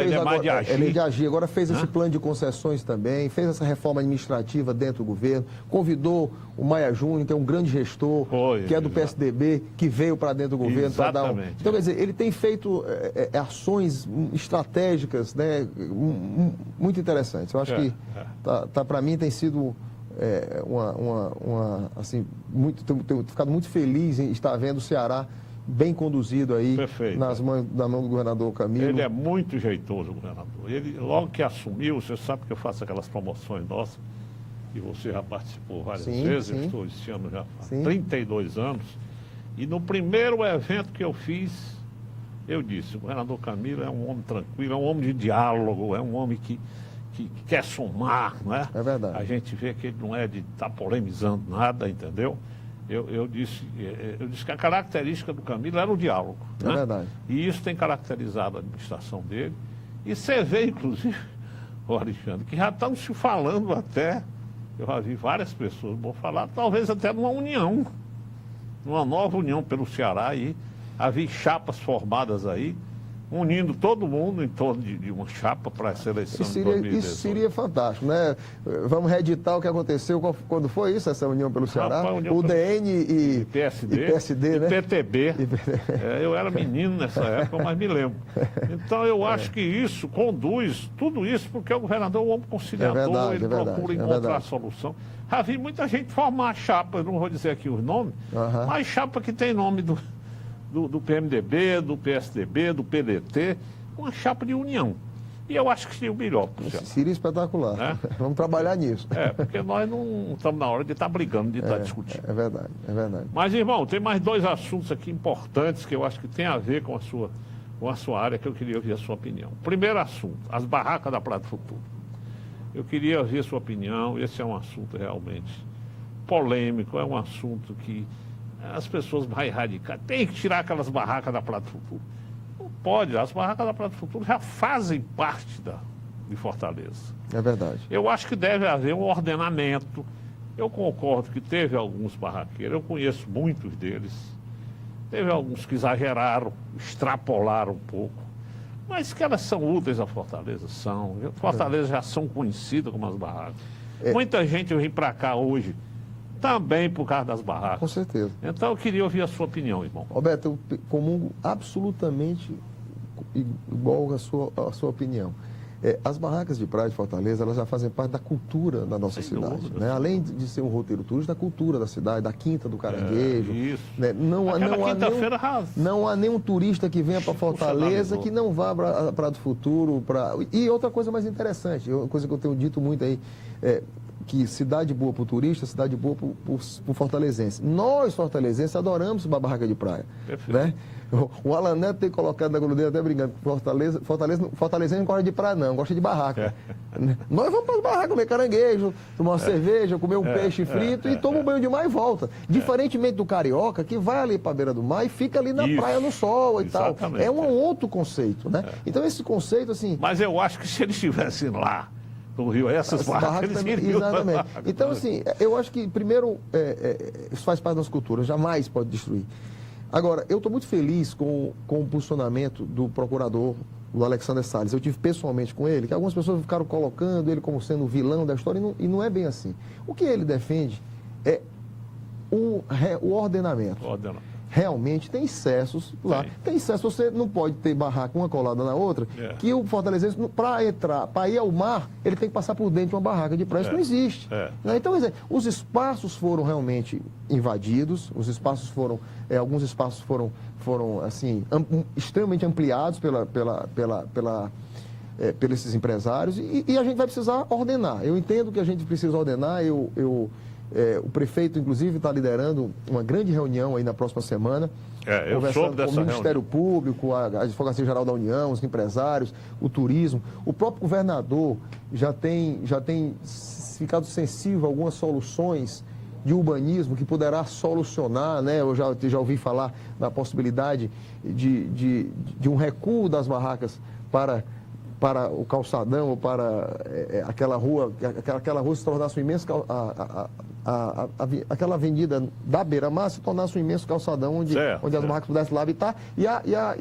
ele é mais de agir. Ele é de agir. Agora fez esse plano de concessões também, fez essa reforma administrativa dentro do governo, convidou o Maia Júnior, que é um grande gestor, que é do PSDB, que veio para dentro do governo para dar Então, quer dizer, ele tem feito ações estratégicas, né? Muito interessantes. Eu acho que para mim tem sido... assim, tenho ficado muito feliz em estar vendo o Ceará bem conduzido aí na mão do governador Camilo. Ele é muito jeitoso, o governador. Ele, logo que assumiu, você sabe que eu faço aquelas promoções nossas, e você já participou várias vezes, eu estou esse ano já há 32 anos, e no primeiro evento que eu fiz, eu disse, o governador Camilo é um homem tranquilo, é um homem de diálogo, é um homem que quer somar, não é? É verdade. A gente vê que ele não é de estar polemizando nada, entendeu? eu disse que a característica do Camilo era o diálogo. É verdade. E isso tem caracterizado a administração dele. E você vê, inclusive, o Alexandre, que já estão se falando até, eu já vi várias pessoas vão falar, talvez até numa união, numa nova união pelo Ceará aí. Havia chapas formadas aí, unindo todo mundo em torno de uma chapa para essa eleição de 2018. Isso seria fantástico, né? Vamos reeditar o que aconteceu, quando foi isso, essa união pelo Ceará? O DN e PSD, né? E PTB. Eu era menino nessa época, mas me lembro. Então eu acho que isso conduz, tudo isso, porque o governador é um homem conciliador, ele procura encontrar a solução. Já vi muita gente formar chapa, eu não vou dizer aqui os nomes, mas chapa que tem nome do PMDB, do PSDB, do PDT, uma chapa de união. E eu acho que seria o melhor para o Ceará. Seria espetacular. Né? Vamos trabalhar nisso. Porque nós não estamos na hora de estar brigando, de estar discutindo. É verdade, é verdade. Mas, irmão, tem mais dois assuntos aqui importantes que eu acho que tem a ver com a sua área, que eu queria ouvir a sua opinião. Primeiro assunto, as barracas da Praia do Futuro. Eu queria ouvir a sua opinião, esse é um assunto realmente polêmico, é um assunto que as pessoas mais radicais têm que tirar aquelas barracas da Praia do Futuro. Não pode, as barracas da Praia do Futuro já fazem parte de Fortaleza. É verdade. Eu acho que deve haver um ordenamento. Eu concordo que teve alguns barraqueiros, eu conheço muitos deles. Teve alguns que exageraram, extrapolaram um pouco. Mas que elas são úteis a Fortaleza, são. Fortaleza já são conhecidas como as barracas. Muita gente vem para cá hoje também por causa das barracas. Com certeza. Então eu queria ouvir a sua opinião, irmão. Roberto, eu comungo absolutamente igual a sua opinião. As barracas de praia de Fortaleza, elas já fazem parte da cultura da nossa cidade. Né? Além de ser um roteiro turístico, da cultura da cidade, da Quinta do Caranguejo. Isso. Né? Não há nenhum turista que venha para Fortaleza que não vá para a Praia do Futuro. E outra coisa mais interessante, uma coisa que eu tenho dito muito aí, que cidade boa para o turista, cidade boa para o fortalezense. Nós, fortalezenses, adoramos uma barraca de praia. Né? O Alan Neto tem colocado na coluna dele, até brincando, fortalezense não gosta de praia não, gosta de barraca. Nós vamos para as barracas comer caranguejo, tomar uma cerveja, comer um peixe frito e toma um banho de mar e volta. Diferentemente do carioca, que vai ali para a beira do mar e fica ali na praia no sol e tal. É um outro conceito, né? Então esse conceito, assim... Mas eu acho que se eles estivessem lá, no Rio, essas barracas também, exatamente. Então, assim, eu acho que, primeiro, isso faz parte das culturas, jamais pode destruir. Agora, eu estou muito feliz com o posicionamento do procurador, do Alexandre Salles. Eu tive pessoalmente com ele, que algumas pessoas ficaram colocando ele como sendo o vilão da história, e não é bem assim. O que ele defende é o ordenamento. Realmente tem excessos lá. Sim. Tem excesso, você não pode ter barraca uma colada na outra, que o fortalezense, para ir ao mar, ele tem que passar por dentro de uma barraca de praia. Isso não existe. Né? Então, quer dizer, os espaços foram realmente invadidos, alguns espaços foram assim, extremamente ampliados pelos esses empresários e a gente vai precisar ordenar. Eu entendo que a gente precisa ordenar, o prefeito, inclusive, está liderando uma grande reunião aí na próxima semana, conversando com o Ministério Público, a Advocacia Geral da União, os empresários, o turismo. O próprio governador já tem ficado sensível a algumas soluções de urbanismo que poderá solucionar, né? Eu já ouvi falar da possibilidade de um recuo das barracas para o calçadão, ou para aquela rua se tornasse um imenso aquela avenida da beira-mar se tornasse um imenso calçadão onde as barracas pudessem lá habitar e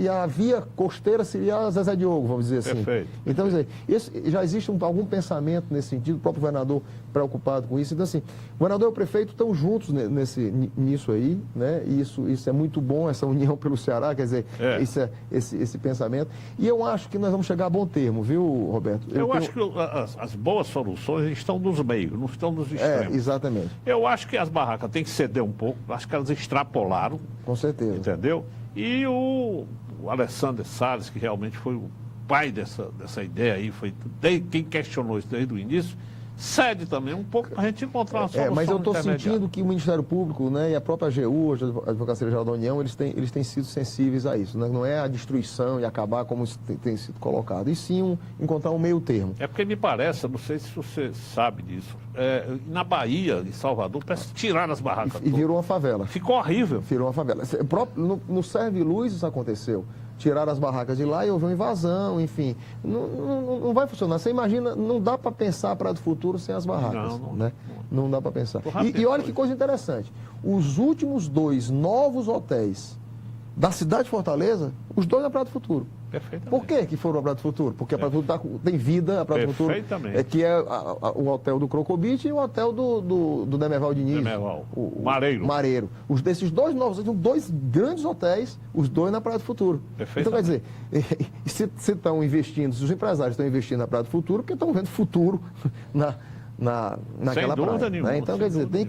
a via costeira seria a Zezé Diogo, vamos dizer assim. Perfeito. Então, já existe algum pensamento nesse sentido, o próprio governador preocupado com isso. Então, assim, o governador e o prefeito estão juntos nisso aí, né? E isso é muito bom, essa união pelo Ceará, quer dizer, esse pensamento. E eu acho que nós vamos chegar a bom termo, viu, Roberto? Eu acho que as boas soluções estão nos meios, não estão nos extremos. Exatamente. Eu acho que as barracas têm que ceder um pouco, acho que elas extrapolaram. Com certeza. Entendeu? E o Alexandre Salles, que realmente foi o pai dessa ideia aí, quem questionou isso desde o início, cede também um pouco para a gente encontrar uma solução Mas eu estou intermediária. sentindo que o Ministério Público, né, e a própria AGU, a Advocacia Geral da União, eles têm sido sensíveis a isso. Né? Não é a destruição e acabar como isso tem sido colocado, e sim encontrar um meio termo. É porque me parece, não sei se você sabe disso, na Bahia, em Salvador, parece que tiraram as barracas. E virou uma favela. Ficou horrível. Virou uma favela. No Serve Luz isso aconteceu. Tiraram as barracas de lá e houve uma invasão, enfim. Não vai funcionar. Você imagina, não dá para pensar a Praia do Futuro sem as barracas. Não dá para pensar. E olha que coisa interessante. Os últimos 2 novos hotéis da cidade de Fortaleza, os 2 na Praia do Futuro. Perfeitamente. Por que foram a Praia do Futuro? Porque a Praia do Futuro tem vida, a Praia do Futuro, que é o hotel do Crocobit e o hotel do Demerval Diniz. Demerval. O Mareiro. Mareiro. Desses 2 novos, são 2 grandes hotéis, os 2 na Praia do Futuro. Então, quer dizer, se estão investindo, se os empresários estão investindo na Praia do Futuro, porque estão vendo futuro naquela praia. Né? Então, quer dizer, tem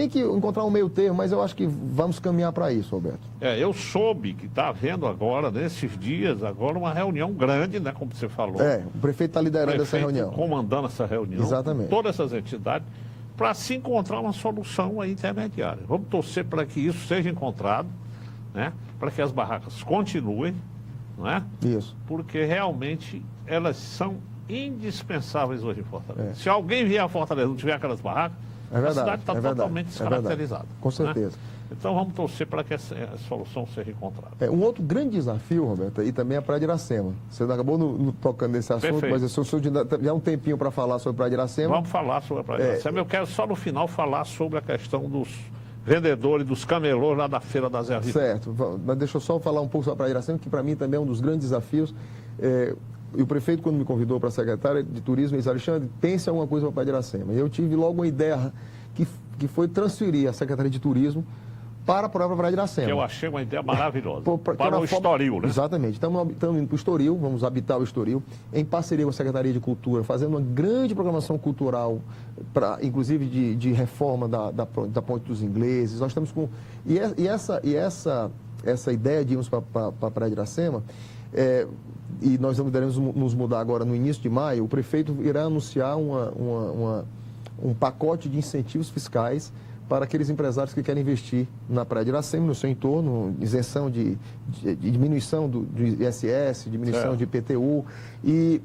que encontrar um meio termo, mas eu acho que vamos caminhar para isso, Roberto. Eu soube que está havendo agora, nesses dias, agora uma reunião grande, né, como você falou. O prefeito está liderando essa reunião. Comandando essa reunião. Exatamente. Com todas essas entidades, para se encontrar uma solução aí intermediária. Vamos torcer para que isso seja encontrado, né, para que as barracas continuem, não é? Isso. Porque realmente elas são indispensáveis hoje em Fortaleza. Se alguém vier a Fortaleza e não tiver aquelas barracas, a cidade está totalmente descaracterizada. Com certeza. Né? Então vamos torcer para que essa solução seja encontrada. Um outro grande desafio, Roberto, e também é a Praia de Iracema. Você acabou tocando nesse assunto, Perfeito. mas eu sou já um tempinho para falar sobre a Praia de Iracema. Vamos falar sobre a Praia de Iracema. Eu quero só no final falar sobre a questão dos vendedores, dos camelôs lá da Feira da Zé Avelino. Certo, mas deixa eu só falar um pouco sobre a Praia de Iracema, que para mim também é um dos grandes desafios. E o prefeito, quando me convidou para a secretária de Turismo, ele disse: Alexandre, pense em alguma coisa para a Praia de Iracema. E eu tive logo uma ideia que foi transferir a Secretaria de Turismo para a própria Praia de Iracema. Que eu achei uma ideia maravilhosa. Para o Estoril, né? Exatamente. Estamos indo para o Estoril, vamos habitar o Estoril, em parceria com a Secretaria de Cultura, fazendo uma grande programação cultural, inclusive de reforma da Ponte dos Ingleses. Nós estamos com... E essa ideia de irmos para a Praia de Iracema... e nós iremos nos mudar agora no início de maio, o prefeito irá anunciar um pacote de incentivos fiscais para aqueles empresários que querem investir na Praia de Iracema, no seu entorno, isenção de diminuição do ISS, diminuição de IPTU, e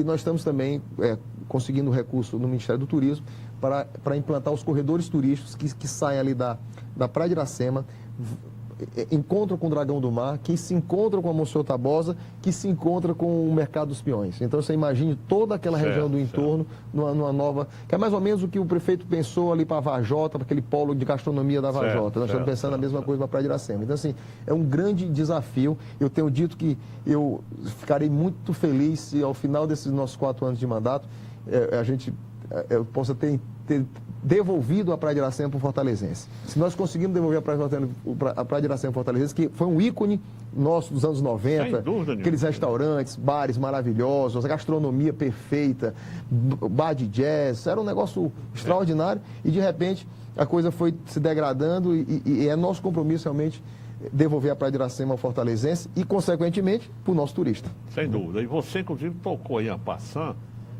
nós estamos também conseguindo recurso no Ministério do Turismo para implantar os corredores turísticos que saem ali da Praia de Iracema, encontram com o Dragão do Mar, que se encontram com a Monsenhor Tabosa, que se encontra com o Mercado dos Peões. Então você imagine toda aquela região do entorno numa nova... Que é mais ou menos o que o prefeito pensou ali para a Vajota, para aquele polo de gastronomia da Vajota. Nós estamos pensando a mesma coisa para a Praia de Iracema. Então, assim, é um grande desafio. Eu tenho dito que eu ficarei muito feliz se ao final desses nossos 4 anos de mandato eu possa ter devolvido a Praia de Iracema para o fortalezense. Se nós conseguirmos devolver a Praia de Iracema para o fortalezense, que foi um ícone nosso dos anos 90, aqueles restaurantes, bares maravilhosos, a gastronomia perfeita, bar de jazz, era um negócio extraordinário e de repente a coisa foi se degradando e é nosso compromisso realmente devolver a Praia de Iracema ao fortalezense e, consequentemente, para o nosso turista. Sem dúvida. E você, inclusive, tocou em Ampassã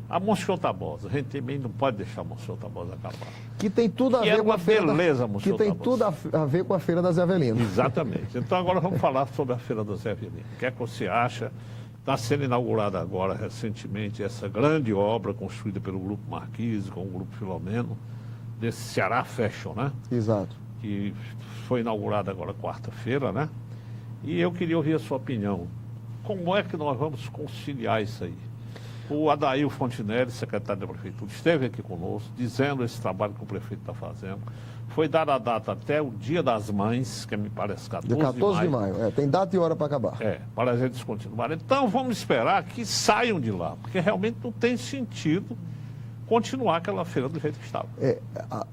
a Monsenhor Tabosa. A gente também não pode deixar a Monsenhor Tabosa acabar. Que tem tudo a ver com a feira que tem tudo a ver com a Feira da Zé Avelino. Exatamente. Então agora vamos falar sobre a Feira da Zé Avelino. O que é que você acha? Está sendo inaugurada agora, recentemente, essa grande obra construída pelo Grupo Marquise, com o Grupo Filomeno, desse Ceará Fashion, né? Exato. Que foi inaugurada agora quarta-feira, né? E eu queria ouvir a sua opinião. Como é que nós vamos conciliar isso aí? O Adair Fontinelli, secretário da Prefeitura, esteve aqui conosco, dizendo esse trabalho que o prefeito está fazendo. Foi dada a data até o Dia das Mães, que me parece 14 de maio. Dia 14 de maio. Tem data e hora para acabar. Para a gente continuar. Então vamos esperar que saiam de lá, porque realmente não tem sentido continuar aquela feira do jeito que estava.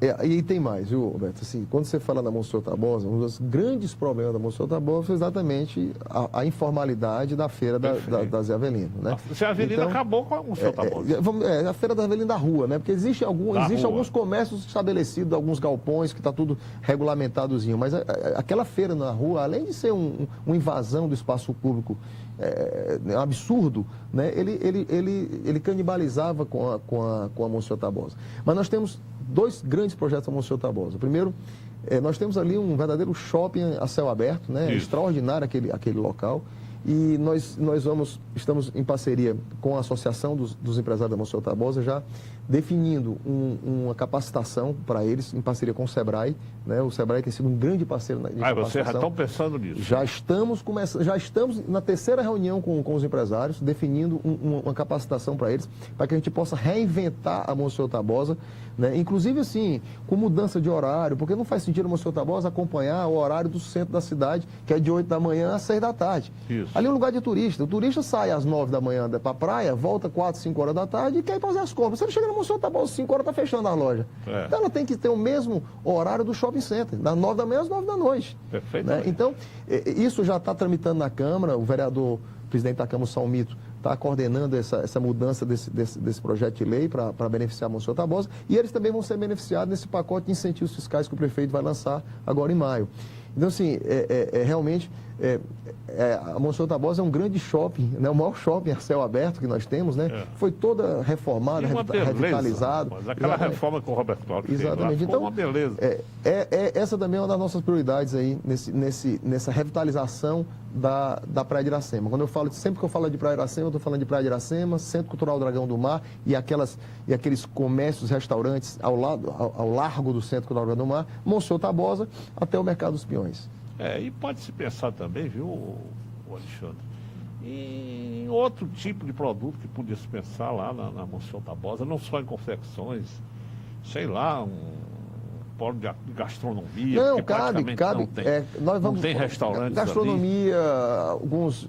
E tem mais, viu, Roberto? Assim, quando você fala da Monsenhor Tabosa, um dos grandes problemas da Monsenhor Tabosa foi exatamente a informalidade da feira da Zé Avelino, né? A Zé Avelino então, acabou com a Monsenhor Tabosa. A feira da Avelino da rua, né? Porque existe alguns comércios estabelecidos, alguns galpões, que está tudo regulamentadozinho, mas aquela feira na rua, além de ser uma invasão do espaço público absurdo, né? Ele canibalizava com com a Monsenhor Tabosa. Mas nós temos 2 grandes projetos da Monsenhor Tabosa. O primeiro, nós temos ali um verdadeiro shopping a céu aberto, né? É extraordinário aquele local. E nós estamos em parceria com a Associação dos Empresários da Monsenhor Tabosa, já definindo uma capacitação para eles, em parceria com o SEBRAE. Né? O SEBRAE tem sido um grande parceiro de capacitação. Vocês já estão pensando nisso? Já estamos na terceira reunião com os empresários, definindo uma capacitação para eles, para que a gente possa reinventar a Monsenhor Tabosa, né? Inclusive assim, com mudança de horário, porque não faz sentido a Monsenhor Tabosa acompanhar o horário do centro da cidade, que é de 8 da manhã às 6 da tarde. Isso. Ali é um lugar de turista. O turista sai às 9 da manhã para a praia, volta 4, 5 horas da tarde e quer ir fazer as compras. Se ele chega na Monsenhor Tabosa às 5 horas, está fechando a loja. Então ela tem que ter o mesmo horário do shopping center, das 9 da manhã às 9 da noite. Perfeito. Né? Então, isso já está tramitando na Câmara. O vereador, presidente da Câmara, Salmito, está coordenando essa mudança desse projeto de lei para beneficiar a Monsenhor Tabosa. E eles também vão ser beneficiados nesse pacote de incentivos fiscais que o prefeito vai lançar agora em maio. Então, assim, realmente, a Monsenhor Tabosa é um grande shopping, né? O maior shopping a céu aberto que nós temos, né? Foi toda reformada, revitalizada. Mas aquela reforma com o Roberto Cláudio fez lá, ficou uma beleza. Essa também é uma das nossas prioridades aí, nessa revitalização da Praia de Iracema. Sempre que eu falo de Praia de Iracema, eu estou falando de Praia de Iracema, Centro Cultural Dragão do Mar e aqueles comércios, restaurantes ao largo do Centro Cultural Dragão do Mar, Monsenhor Tabosa, até o Mercado dos Peões. E pode-se pensar também, viu, Alexandre, em outro tipo de produto que podia se pensar lá na Monsenhor Tabosa, não só em confecções, sei lá, um polo de gastronomia, não, porque cabe. Não tem restaurantes gastronomia, alguns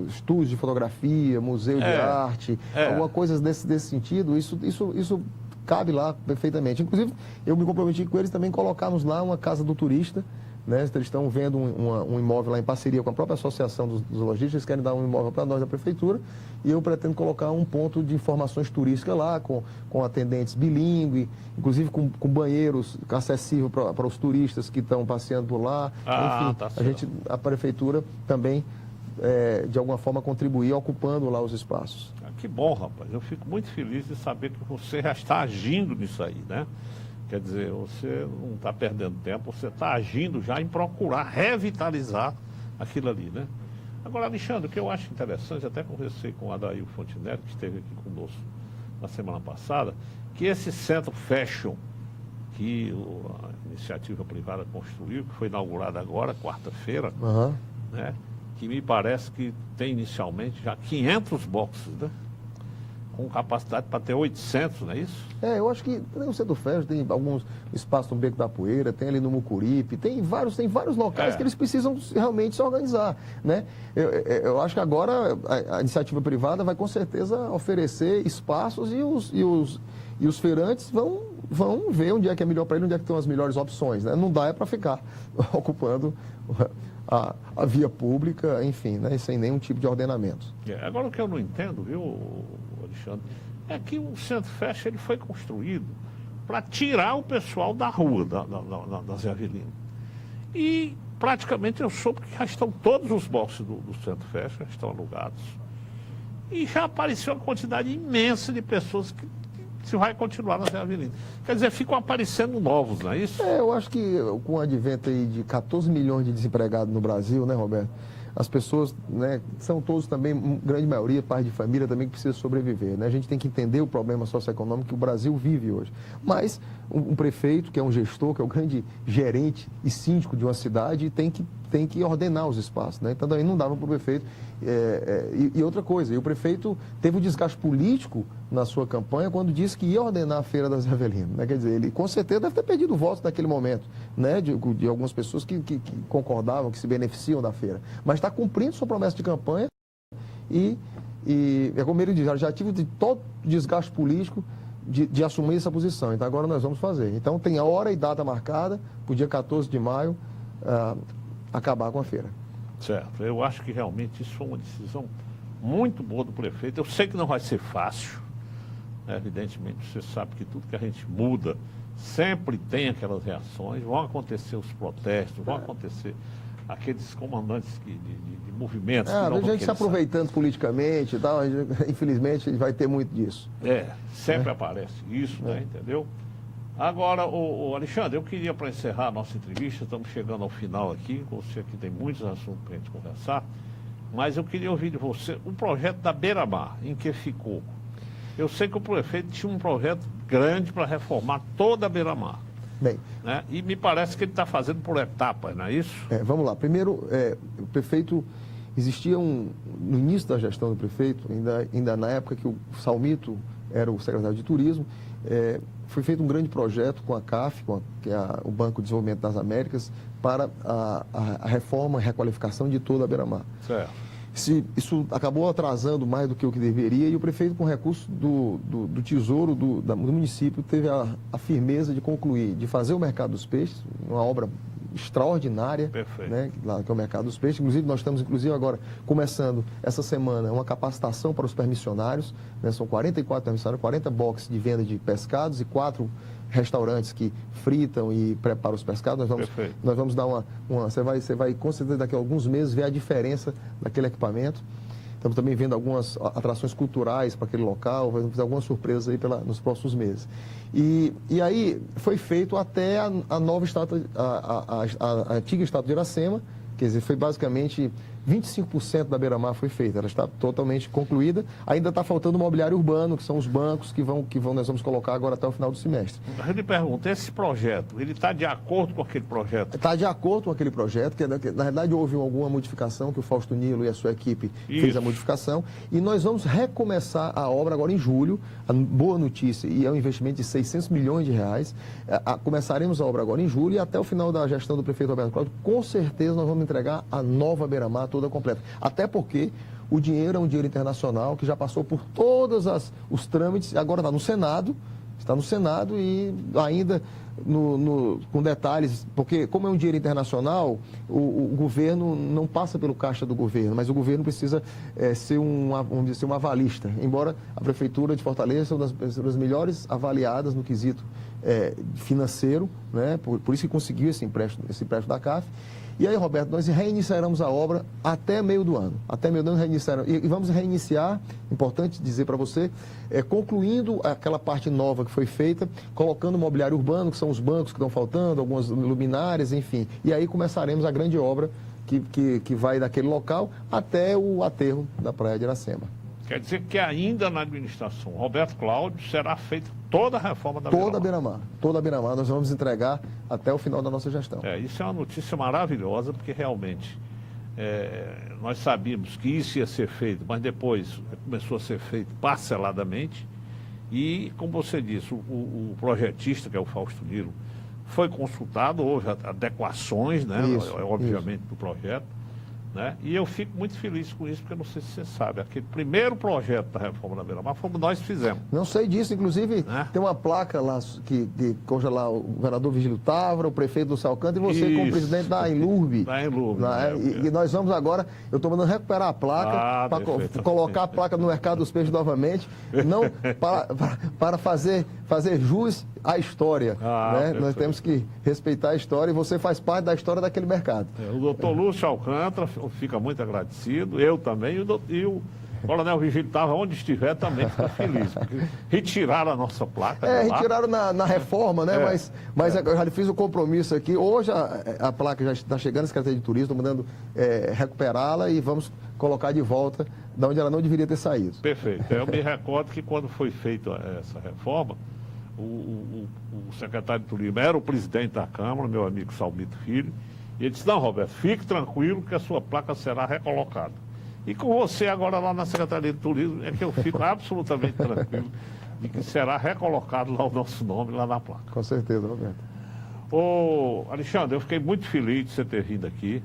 estudos de fotografia, museu de arte, alguma coisa desse sentido, isso cabe lá perfeitamente. Inclusive, eu me comprometi com eles também colocarmos lá uma casa do turista, né? Eles estão vendo um imóvel lá em parceria com a própria Associação dos Lojistas, eles querem dar um imóvel para nós da Prefeitura, e eu pretendo colocar um ponto de informações turísticas lá, com atendentes bilíngue, inclusive com banheiros acessíveis para os turistas que estão passeando por lá. Enfim, a Prefeitura também, de alguma forma, contribuir ocupando lá os espaços. Que bom, rapaz. Eu fico muito feliz de saber que você já está agindo nisso aí, né? Quer dizer, você não está perdendo tempo, você está agindo já em procurar revitalizar aquilo ali, né? Agora, Alexandre, o que eu acho interessante, até conversei com o Adair Fontenelle, que esteve aqui conosco na semana passada, que esse centro fashion que a iniciativa privada construiu, que foi inaugurado agora, quarta-feira, né? Que me parece que tem inicialmente já 500 boxes, né? Com capacidade para ter 800, não é isso? Eu acho que tem o Centro Fashion, tem alguns espaços no Beco da Poeira, tem ali no Mucuripe, tem vários locais que eles precisam realmente se organizar, né? Eu acho que agora a iniciativa privada vai com certeza oferecer espaços e os feirantes vão ver onde é que é melhor para ele, onde é que estão as melhores opções, né? Não dá para ficar ocupando a via pública, enfim, né? Sem nenhum tipo de ordenamento. Agora o que eu não entendo, viu, Alexandre, é que o Centro Fashion ele foi construído para tirar o pessoal da rua, da Zé Avelino. E praticamente eu soube que já estão todos os boxes do Centro Fashion, estão alugados. E já apareceu uma quantidade imensa de pessoas que se vai continuar na Zé Avelino. Quer dizer, ficam aparecendo novos, não é isso? Eu acho que com o advento aí de 14 milhões de desempregados no Brasil, né, Roberto? As pessoas, né, são todos também, grande maioria, pais de família também que precisa sobreviver, né? A gente tem que entender o problema socioeconômico que o Brasil vive hoje. Mas um prefeito, que é um gestor, que é o grande gerente e síndico de uma cidade, tem que ordenar os espaços, né? Então também não dava para o prefeito. E outra coisa, o prefeito teve um desgaste político na sua campanha quando disse que ia ordenar a Feira da Zé Avelino, né? Quer dizer, ele com certeza deve ter perdido votos naquele momento, né? De algumas pessoas que concordavam, que se beneficiam da feira. Mas está cumprindo sua promessa de campanha e é como ele diz, já tive de todo desgaste político de assumir essa posição. Então agora nós vamos fazer. Então tem a hora e data marcada para o dia 14 de maio acabar com a feira. Certo. Eu acho que realmente isso foi uma decisão muito boa do prefeito. Eu sei que não vai ser fácil, né? Evidentemente, você sabe que tudo que a gente muda sempre tem aquelas reações, vão acontecer os protestos, vão acontecer aqueles comandantes de movimentos. A que não vão gente se querer aproveitando politicamente e tal, infelizmente vai ter muito disso. Sempre aparece isso, né? Entendeu? Agora, o Alexandre, eu queria, para encerrar a nossa entrevista, estamos chegando ao final aqui, você aqui tem muitos assuntos para a gente conversar, mas eu queria ouvir de você o projeto da Beira-Mar, em que ficou. Eu sei que o prefeito tinha um projeto grande para reformar toda a Beira-Mar. Bem, Né? E me parece que ele está fazendo por etapas, não é isso? vamos lá. Primeiro, o prefeito, existia no início da gestão do prefeito, ainda na época que o Salmito era o secretário de Turismo, foi feito um grande projeto com a CAF, que é o Banco de Desenvolvimento das Américas, para a reforma e requalificação de toda a Beira-Mar. Certo. Isso acabou atrasando mais do que o que deveria e o prefeito, com recurso do Tesouro do município, teve a firmeza de concluir, de fazer o Mercado dos Peixes, uma obra extraordinária, né, lá, que é o Mercado dos Peixes. Inclusive, nós estamos agora começando essa semana uma capacitação para os permissionários, né, são 44 permissionários, 40 boxes de venda de pescados e 4 restaurantes que fritam e preparam os pescados. Nós vamos dar você vai com certeza daqui a alguns meses ver a diferença daquele equipamento. Estamos também vendo algumas atrações culturais para aquele local, vamos fazer algumas surpresas aí nos próximos meses. E aí foi feito até a nova estátua, a antiga estátua de Iracema, quer dizer, foi basicamente 25% da Beira-Mar foi feita, ela está totalmente concluída. Ainda está faltando o mobiliário urbano, que são os bancos nós vamos colocar agora até o final do semestre. Eu lhe pergunto, esse projeto, ele está de acordo com aquele projeto? Está de acordo com aquele projeto, que na verdade houve alguma modificação, que o Fausto Nilo e a sua equipe fez a modificação, e nós vamos recomeçar a obra agora em julho. A boa notícia, e é um investimento de 600 milhões de reais, começaremos a obra agora em julho, e até o final da gestão do prefeito Roberto Cláudio, com certeza nós vamos entregar a nova Beira-Mar toda completa. Até porque o dinheiro é um dinheiro internacional que já passou por todos os trâmites, agora está no Senado e ainda com detalhes, porque como é um dinheiro internacional, o governo não passa pelo caixa do governo, mas o governo precisa ser vamos dizer, um avalista, embora a Prefeitura de Fortaleza seja uma das melhores avaliadas no quesito financeiro, né? Por isso que conseguiu esse empréstimo da CAF. E aí, Roberto, nós reiniciaremos a obra até meio do ano. Até meio do ano reiniciaremos. E vamos reiniciar, importante dizer para você, concluindo aquela parte nova que foi feita, colocando o mobiliário urbano, que são os bancos que estão faltando, algumas luminárias, enfim. E aí começaremos a grande obra que vai daquele local até o aterro da Praia de Iracema. Quer dizer que ainda na administração Roberto Cláudio será feita toda a reforma da Beira-Mar. Toda a Beira-Mar nós vamos entregar até o final da nossa gestão. Isso é uma notícia maravilhosa, porque realmente nós sabíamos que isso ia ser feito, mas depois começou a ser feito parceladamente. E, como você disse, o projetista, que é o Fausto Nilo, foi consultado, houve adequações, né, obviamente, do projeto. Né? E eu fico muito feliz com isso, porque não sei se você sabe, aquele primeiro projeto da reforma da Beira-Mar fomos nós que fizemos. Não sei disso, inclusive tem uma placa lá que consta lá o governador Vigílio Távora, o prefeito do Salcante e você como presidente da Enlurb. Da Enlurb. E nós vamos agora, eu estou mandando recuperar a placa, para colocar a placa no Mercado dos Peixes novamente, não para fazer jus à história. Né? Nós temos que respeitar a história e você faz parte da história daquele mercado. O doutor Lúcio Alcântara fica muito agradecido, eu também, e o Coronel Vigílio Távora, onde estiver, também fica feliz. Retiraram a nossa placa. Retiraram na reforma, né? Mas eu já fiz o compromisso aqui. Hoje a placa já está chegando, a Secretaria de Turismo, estou mandando recuperá-la e vamos colocar de volta de onde ela não deveria ter saído. Perfeito. Eu me recordo que quando foi feita essa reforma, o secretário de Turismo era o presidente da Câmara, meu amigo Salmito Filho, e ele disse: não, Roberto, fique tranquilo que a sua placa será recolocada. E com você agora lá na Secretaria de Turismo, é que eu fico absolutamente tranquilo de que será recolocado lá o nosso nome lá na placa. Com certeza, Roberto. Ô, Alexandre, eu fiquei muito feliz de você ter vindo aqui.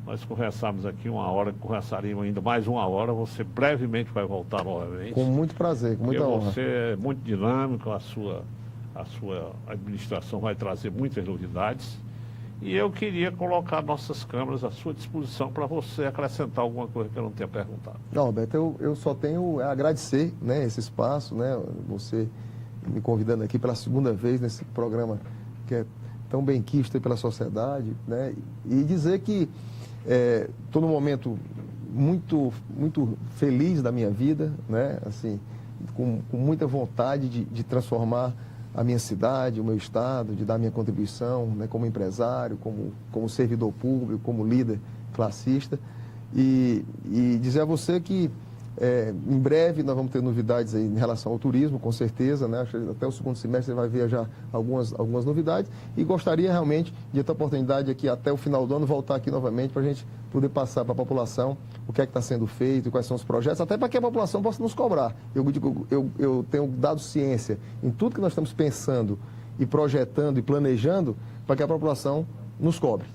Nós conversamos aqui uma hora, conversaríamos ainda mais uma hora. Você brevemente vai voltar novamente. Com muito prazer, com muita honra. Você é muito dinâmico, a sua administração vai trazer muitas novidades. E eu queria colocar nossas câmeras à sua disposição para você acrescentar alguma coisa que eu não tenha perguntado. Não, Roberto, eu só tenho a agradecer, né, esse espaço, né, você me convidando aqui pela segunda vez nesse programa que é tão benquisto pela sociedade, né? E dizer que estou num momento muito feliz da minha vida, né? Assim, com muita vontade de transformar a minha cidade, o meu estado, de dar minha contribuição, né? Como empresário, como servidor público, como líder classista. E dizer a você que em breve nós vamos ter novidades aí em relação ao turismo, com certeza, né? Acho que até o segundo semestre você vai ver já algumas novidades, e gostaria realmente de ter a oportunidade aqui até o final do ano voltar aqui novamente para a gente poder passar para a população o que é que está sendo feito, quais são os projetos, até para que a população possa nos cobrar. Eu tenho dado ciência em tudo que nós estamos pensando e projetando e planejando para que a população nos cobre.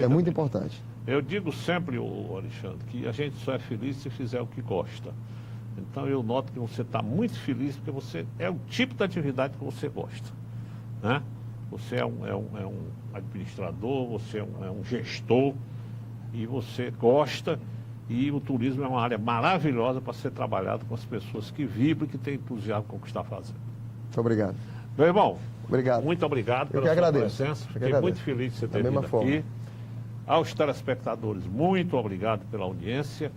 É muito importante. Eu digo sempre, Alexandre, que a gente só é feliz se fizer o que gosta. Então eu noto que você está muito feliz porque você é o tipo de atividade que você gosta, né? Você é um administrador, você é um gestor e você gosta, e o turismo é uma área maravilhosa para ser trabalhado com as pessoas que vibram e que têm entusiasmo com o que está fazendo. Muito obrigado. Meu irmão, obrigado. Muito obrigado pela sua presença. Fiquei muito feliz de você ter vindo aqui. Aos telespectadores, muito obrigado pela audiência.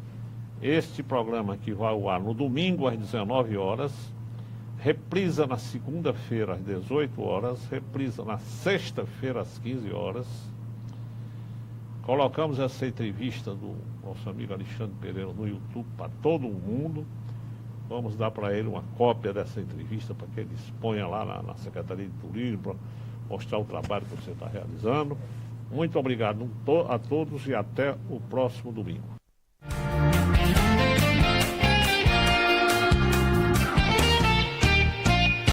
Este programa aqui vai ao ar no domingo às 19 horas, reprisa na segunda-feira às 18 horas, reprisa na sexta-feira às 15 horas. Colocamos essa entrevista do nosso amigo Alexandre Pereira no YouTube para todo mundo. Vamos dar para ele uma cópia dessa entrevista para que ele exponha lá na Secretaria de Turismo, para mostrar o trabalho que você está realizando. Muito obrigado a todos e até o próximo domingo.